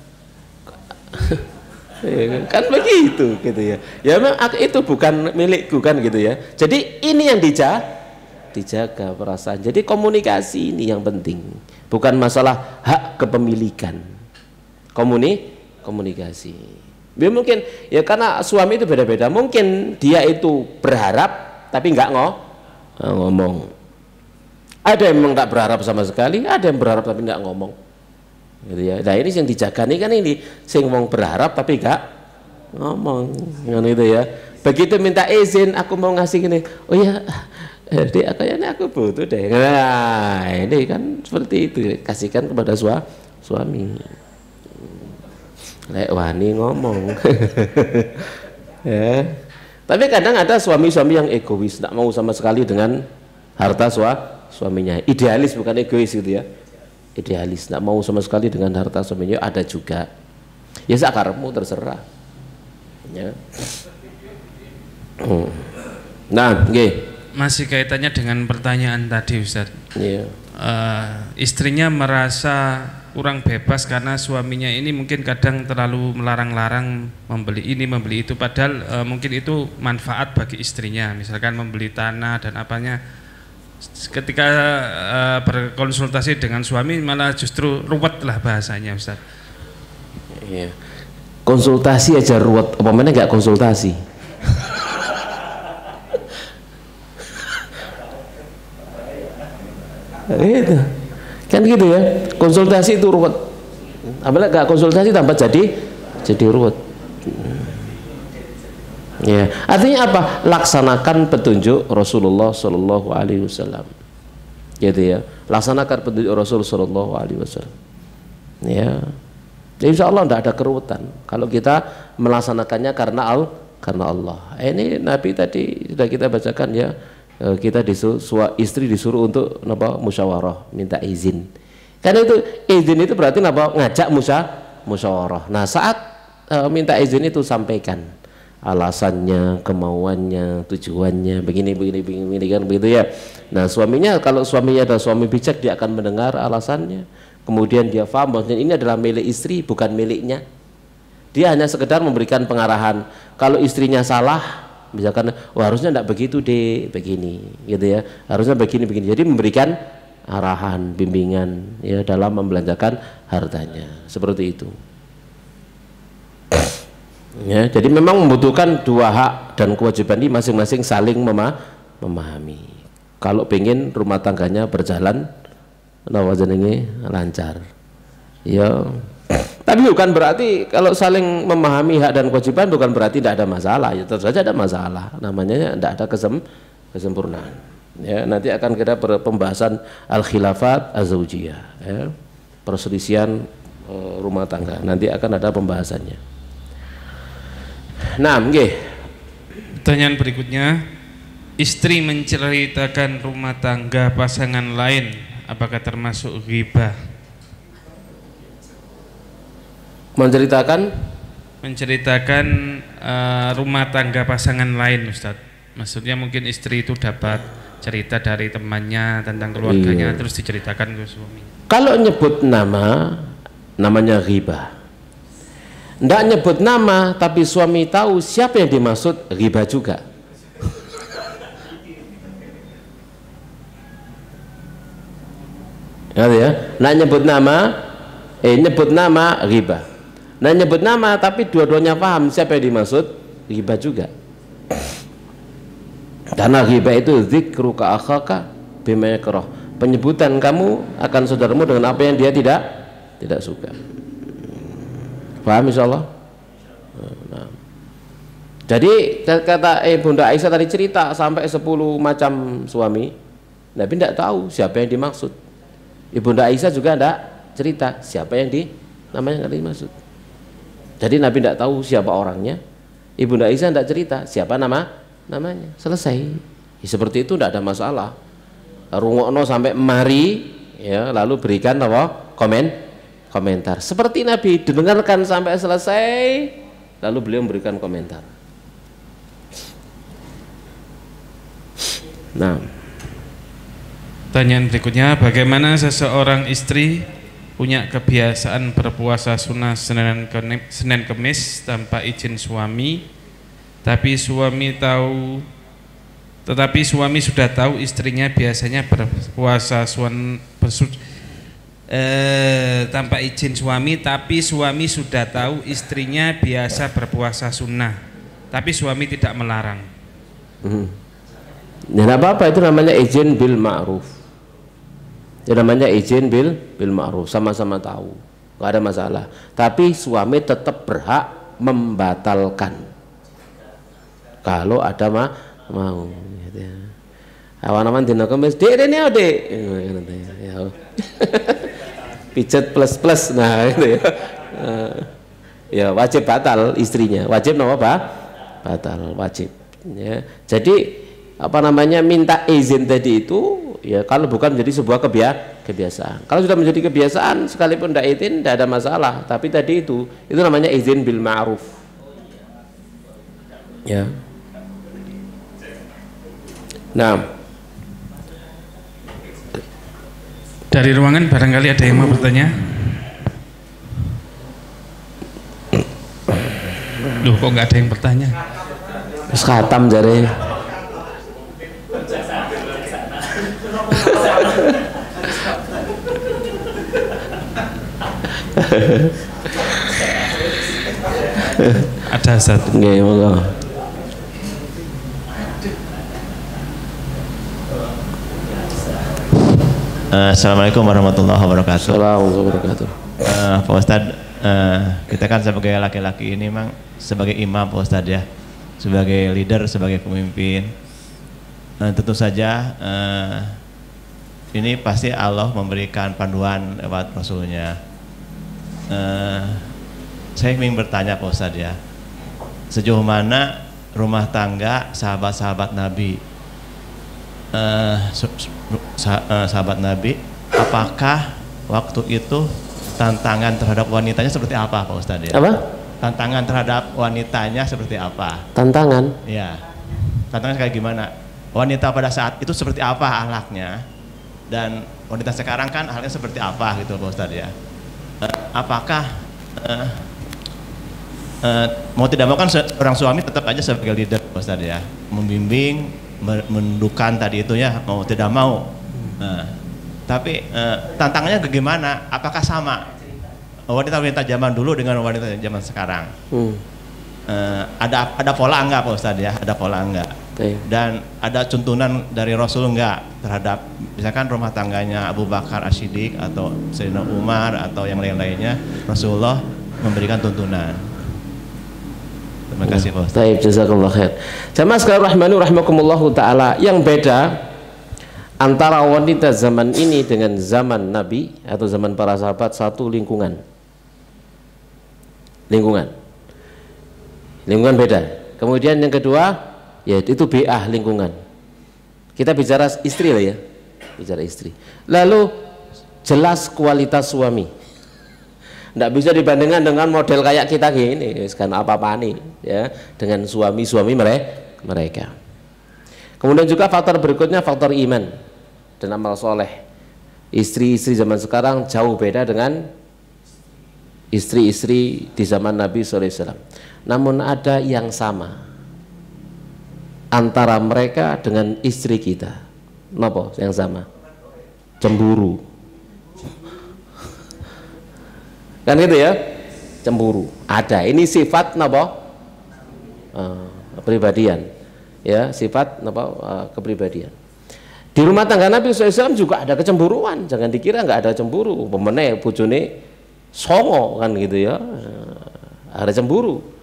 Kan begitu gitu ya. Ya memang itu bukan milikku kan gitu ya. Jadi ini yang dijaga perasaan. Jadi komunikasi ini yang penting. Bukan masalah hak kepemilikan. Komunikasi. Ya mungkin ya karena suami itu beda-beda. Mungkin dia itu berharap tapi nggak ngomong. Ada yang memang nggak berharap sama sekali, ada yang berharap tapi nggak ngomong. Gitu ya. Nah ini yang dijaga nih kan ini, sing ngomong berharap tapi nggak ngomong, kan itu ya. Begitu minta izin, aku mau ngasih gini, oh ya, kayaknya aku butuh deh. Nah ini kan seperti itu, kasihkan kepada suami. Lek wani ngomong. Ya. Tapi kadang ada suami-suami yang egois, tidak mau sama sekali dengan harta suaminya. Idealis bukan egois gitu ya. Idealis, tidak mau sama sekali dengan harta suaminya, ada juga. Ya sakarmu terserah. Ya. Nah, masih kaitannya dengan pertanyaan tadi, Ustaz. Iya. Istrinya merasa kurang bebas karena suaminya ini mungkin kadang terlalu melarang-larang membeli ini membeli itu, padahal mungkin itu manfaat bagi istrinya, misalkan membeli tanah dan apanya. Ketika berkonsultasi dengan suami malah justru ruwet lah bahasanya, Ustaz. Iya. Konsultasi aja ruwet, apa mana nggak konsultasi? Gitu. Kan gitu ya, konsultasi itu ruwet, apalagi gak konsultasi tambah jadi ruwet. Ya, artinya apa? Laksanakan petunjuk Rasulullah Shallallahu Alaihi Wasallam, gitu ya. Laksanakan petunjuk Rasul Shallallahu Alaihi Wasallam. Ya, insya Allah tidak ada keruwetan kalau kita melaksanakannya karena Allah. Ini Nabi tadi sudah kita bacakan ya. Kita disuruh, istri disuruh untuk musyawarah, minta izin. Karena itu izin itu berarti ngajak musyawarah. Nah saat minta izin itu sampaikan alasannya, kemauannya, tujuannya, begini kan begitu ya. Nah suaminya, kalau suaminya adalah suami bijak, dia akan mendengar alasannya. Kemudian dia paham bahwa ini adalah milik istri, bukan miliknya. Dia hanya sekedar memberikan pengarahan. Kalau istrinya salah, misalkan, harusnya tidak begitu deh, begini, gitu ya. Harusnya begini. Jadi memberikan arahan, bimbingan ya dalam membelanjakan hartanya, seperti itu. Ya, jadi memang membutuhkan dua hak dan kewajiban ini masing-masing saling memahami. Kalau pengen rumah tangganya berjalan lancar. Ya. Tapi bukan berarti kalau saling memahami hak dan kewajiban bukan berarti tidak ada masalah. Ya tentu saja ada masalah. Namanya tidak ada kesempurnaan. Ya, nanti akan kita pembahasan al-khilafat az-zaujiyah, ya. Perselisihan rumah tangga. Nanti akan ada pembahasannya. Nah, nggih. Pertanyaan berikutnya, istri menceritakan rumah tangga pasangan lain, apakah termasuk ghibah? Menceritakan rumah tangga pasangan lain, Ustadz. Maksudnya mungkin istri itu dapat cerita dari temannya tentang keluarganya, iya, terus diceritakan ke suami. Kalau nyebut nama, namanya ghibah. Nggak nyebut nama tapi suami tahu siapa yang dimaksud, ghibah juga. Ya, nggak nyebut nama, ghibah. Nggak nyebut nama tapi dua-duanya paham siapa yang dimaksud, ghibah juga. Karena ghibah itu dzikru ka akhaka bima yakrah, penyebutan kamu akan saudaramu dengan apa yang dia tidak suka. Paham insyaallah? Nah. Jadi kata Bunda Aisyah tadi cerita sampai 10 macam suami, Nabi tidak tahu siapa yang dimaksud. Ibunda Aisyah juga tidak cerita siapa yang namanya dimaksud. Jadi Nabi tidak tahu siapa orangnya, Ibunda Aisyah tidak cerita siapa namanya. Selesai. Ya, seperti itu tidak ada masalah. Rungokno sampai mari, ya, lalu berikan apa? Komentar. Seperti Nabi didengarkan sampai selesai, lalu beliau memberikan komentar. Nah, pertanyaan berikutnya, bagaimana seseorang istri punya kebiasaan berpuasa sunnah Senin Kemis tanpa izin suami, tetapi suami sudah tahu istrinya biasanya berpuasa tanpa izin suami, tapi suami sudah tahu istrinya biasa berpuasa sunnah, tapi suami tidak melarang. Ya tidak apa-apa, itu namanya izin bil ma'ruf. Itu namanya izin bil ma'ruf, sama-sama tahu, nggak ada masalah. Tapi suami tetap berhak membatalkan kalau ada mau. Gitu ya. Awan-awan dina Kamis, dek. Pijet plus, nah itu ya. Ya wajib batal istrinya, wajib batal, wajib. Ya. Jadi minta izin tadi itu, ya kalau bukan menjadi sebuah kebiasaan. Kalau sudah menjadi kebiasaan, sekalipun tidak izin tidak ada masalah. Tapi tadi itu namanya izin bil ma'ruf. Ya. Nah. Dari ruangan barangkali ada yang mau bertanya? Loh, kok nggak ada yang bertanya? Terus khatam jare. Ada satu. Nggih, monggo. Assalamualaikum warahmatullahi wabarakatuh. Assalamualaikum warahmatullahi wabarakatuh. Pak Ustadz, kita kan sebagai laki-laki ini memang sebagai imam Pak Ustadz ya, sebagai leader, sebagai pemimpin, tentu saja ini pasti Allah memberikan panduan lewat Rasulnya. Saya ingin bertanya Pak Ustadz ya, sejauh mana rumah tangga sahabat-sahabat Nabi, sahabat Nabi, apakah waktu itu tantangan terhadap wanitanya seperti apa Pak Ustadz ya? Apa? Tantangan terhadap wanitanya seperti apa? Tantangan? Ya, tantangan kayak gimana? Wanita pada saat itu seperti apa akhlaknya? Dan wanita sekarang kan akhlaknya seperti apa gitu Pak Ustadz ya? Apakah mau tidak mau kan orang suami tetap aja sebagai leader Ustaz ya, membimbing, mendukan tadi itu ya, mau tidak mau. Tapi tantangannya bagaimana? Apakah sama wanita-wanita zaman dulu dengan wanita zaman sekarang? Ada pola enggak Pak Ustaz ya? Ada pola enggak? Dan ada tuntunan dari Rasul enggak terhadap misalkan rumah tangganya Abu Bakar As-Siddiq atau Sayyidina Umar atau yang lain-lainnya, Rasulullah memberikan tuntunan. Terima kasih Pak Ustaz. Baik, jazakallah khair. Jamaah sekalian rahmani rahimakumullahu taala, yang beda antara wanita zaman ini dengan zaman Nabi atau zaman para sahabat, satu lingkungan. Lingkungan beda. Kemudian yang kedua yaitu bi'ah, lingkungan. Kita bicara istri lah ya, bicara istri. Lalu jelas kualitas suami. Nggak bisa dibandingkan dengan model kayak kita gini, karena apa-apa nih ya, dengan suami-suami mereka. Kemudian juga faktor berikutnya faktor iman dan amal soleh. Istri-istri zaman sekarang jauh beda dengan istri-istri di zaman Nabi SAW. Namun ada yang sama antara mereka dengan istri kita. Napa yang sama? Cemburu. Kan gitu ya? Cemburu. Ada. Ini sifat napa? Kepribadian. Ya, sifat napa? Kepribadian. Di rumah tangga Nabi SAW juga ada kecemburuan. Jangan dikira nggak ada cemburu. Pemene bojone songo kan gitu ya. Ada cemburu.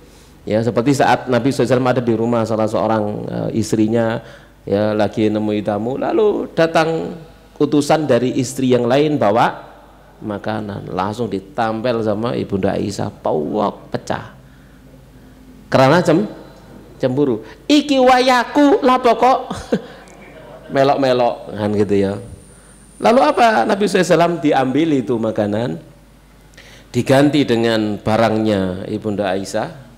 Ya, seperti saat Nabi SAW ada di rumah salah seorang istrinya ya lagi nemui tamu, lalu datang utusan dari istri yang lain bawa makanan, langsung ditampel sama Ibunda Aisyah, pawak pecah karena cemburu. Iki wayaku lah pokok melok-melok kan gitu ya. Lalu apa? Nabi SAW diambil itu makanan, diganti dengan barangnya Ibunda Aisyah,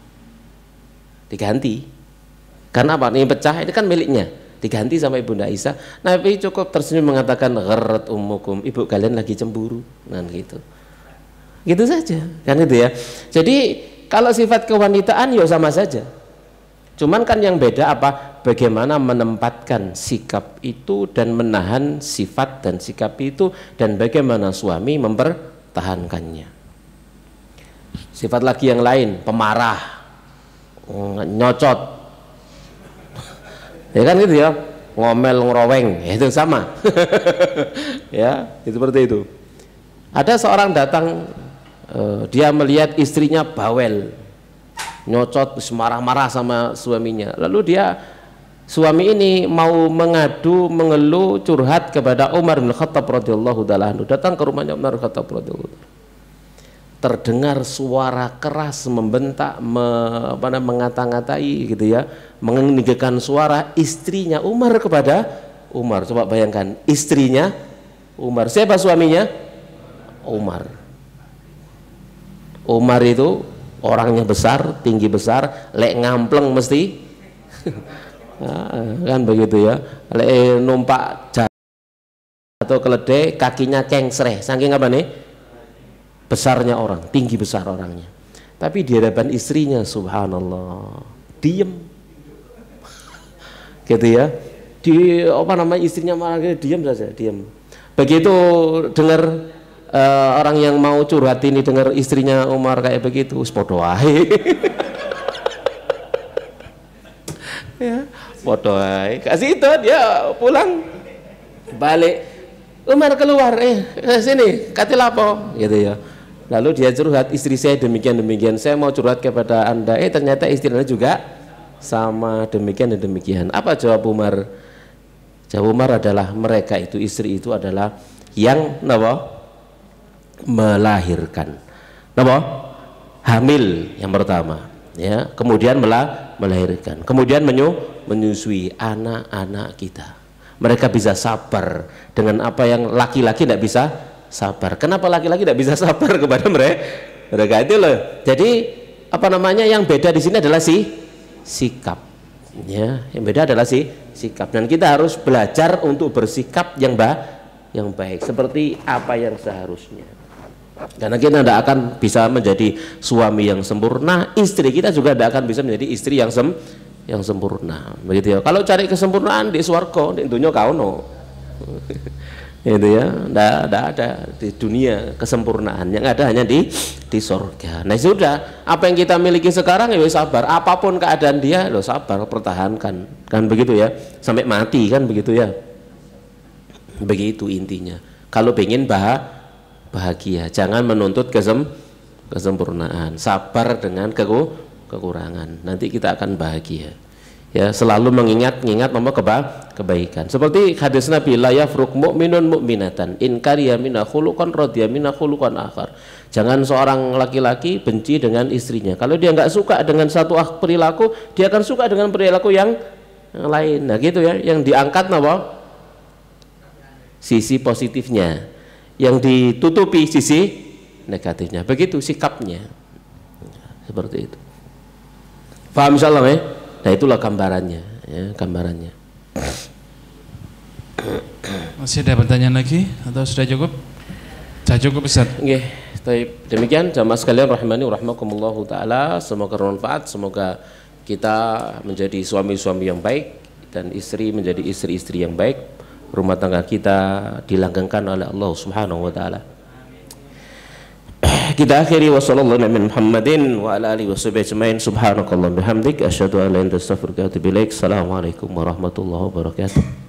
diganti karena apa? Ini pecah, ini kan miliknya, diganti sama Ibunda Aisyah. Nabi cukup tersenyum mengatakan gharat ummukum, ibu kalian lagi cemburu, kan gitu saja kan gitu ya. Jadi kalau sifat kewanitaan ya sama saja, cuman kan yang beda apa? Bagaimana menempatkan sikap itu dan menahan sifat dan sikap itu, dan bagaimana suami mempertahankannya. Sifat lagi yang lain, pemarah, nyocot ya kan gitu ya, ngomel ngeroweng, itu sama ya, itu seperti itu. Ada seorang datang, dia melihat istrinya bawel, nyocot, marah-marah sama suaminya. Lalu suami ini mau mengadu, mengeluh, curhat kepada Umar bin Khattab radhiyallahu taala anhu. Datang ke rumahnya Umar bin Khattab radhiyallahu taala. Terdengar suara keras membentak, mengata-ngatai gitu ya, meninggikan suara istrinya Umar kepada Umar. Coba bayangkan, istrinya Umar. Siapa suaminya? Umar. Umar itu orangnya besar, tinggi besar, lek ngampleng mesti kan begitu ya, lek numpak atau keledai kakinya kengsreh, saking apa nih? Besarnya orang, tinggi besar orangnya. Tapi di hadapan istrinya, subhanallah, diem gitu ya. Istrinya malah diem saja, diem. Begitu dengar orang yang mau curhat ini dengar istrinya Umar kayak begitu, podo ae. Ya, podo ae. Kasih itu dia pulang balik. Umar keluar, sini, kati lapo gitu ya. Lalu dia curhat, istri saya demikian, saya mau curhat kepada Anda. Ternyata istri Anda juga sama demikian dan demikian. Apa jawab Umar? Jawab Umar adalah mereka itu, istri itu adalah yang melahirkan, hamil yang pertama, ya, kemudian melahirkan, kemudian menyusui anak-anak kita. Mereka bisa sabar dengan apa yang laki-laki tidak bisa sabar. Kenapa laki-laki tidak bisa sabar kepada mereka itu loh. Jadi yang beda di sini adalah sikap, ya, yang beda adalah sikap, dan kita harus belajar untuk bersikap yang baik seperti apa yang seharusnya. Karena kita tidak akan bisa menjadi suami yang sempurna, istri kita juga tidak akan bisa menjadi istri yang sempurna, begitu ya. Kalau cari kesempurnaan di swarga, di dunia kauno, itu ya, tidak ada di dunia kesempurnaan, yang ada hanya di surga. Nah sudah, apa yang kita miliki sekarang ya sabar, apapun keadaan dia, lo sabar, pertahankan, kan begitu ya, sampai mati kan begitu ya, begitu intinya. Kalau pengen bahagia, jangan menuntut kesempurnaan, sabar dengan kekurangan, nanti kita akan bahagia ya. Selalu mengingat kebaikan, seperti hadis Nabi, la yafruq mu'minun mu'minatan in kariya minha khuluqan radiya minha khuluqan akhar. Jangan seorang laki-laki benci dengan istrinya, kalau dia nggak suka dengan satu perilaku, dia akan suka dengan perilaku yang lain. Nah gitu ya, yang diangkat apa? Sisi positifnya, yang ditutupi sisi negatifnya, begitu sikapnya, seperti itu. Paham insyaallah ya? Nah itulah gambarannya ya, gambarannya. Masih ada pertanyaan lagi atau sudah cukup? Sudah cukup Ustaz. Nggih, demikian jamaah sekalian rahimani rahimakumullah taala, semoga bermanfaat, semoga kita menjadi suami-suami yang baik dan istri menjadi istri-istri yang baik, rumah tangga kita dilanggengkan oleh Allah Subhanahu wa taala. Kita akhiri wa sallallahu alaihi Muhammadin wa ala alihi washabihi ajmain. Subhanakallah bihamdik asyhadu an la ilaha illa anta astaghfiruka wa atubu ilaik. Assalamualaikum warahmatullahi wabarakatuh.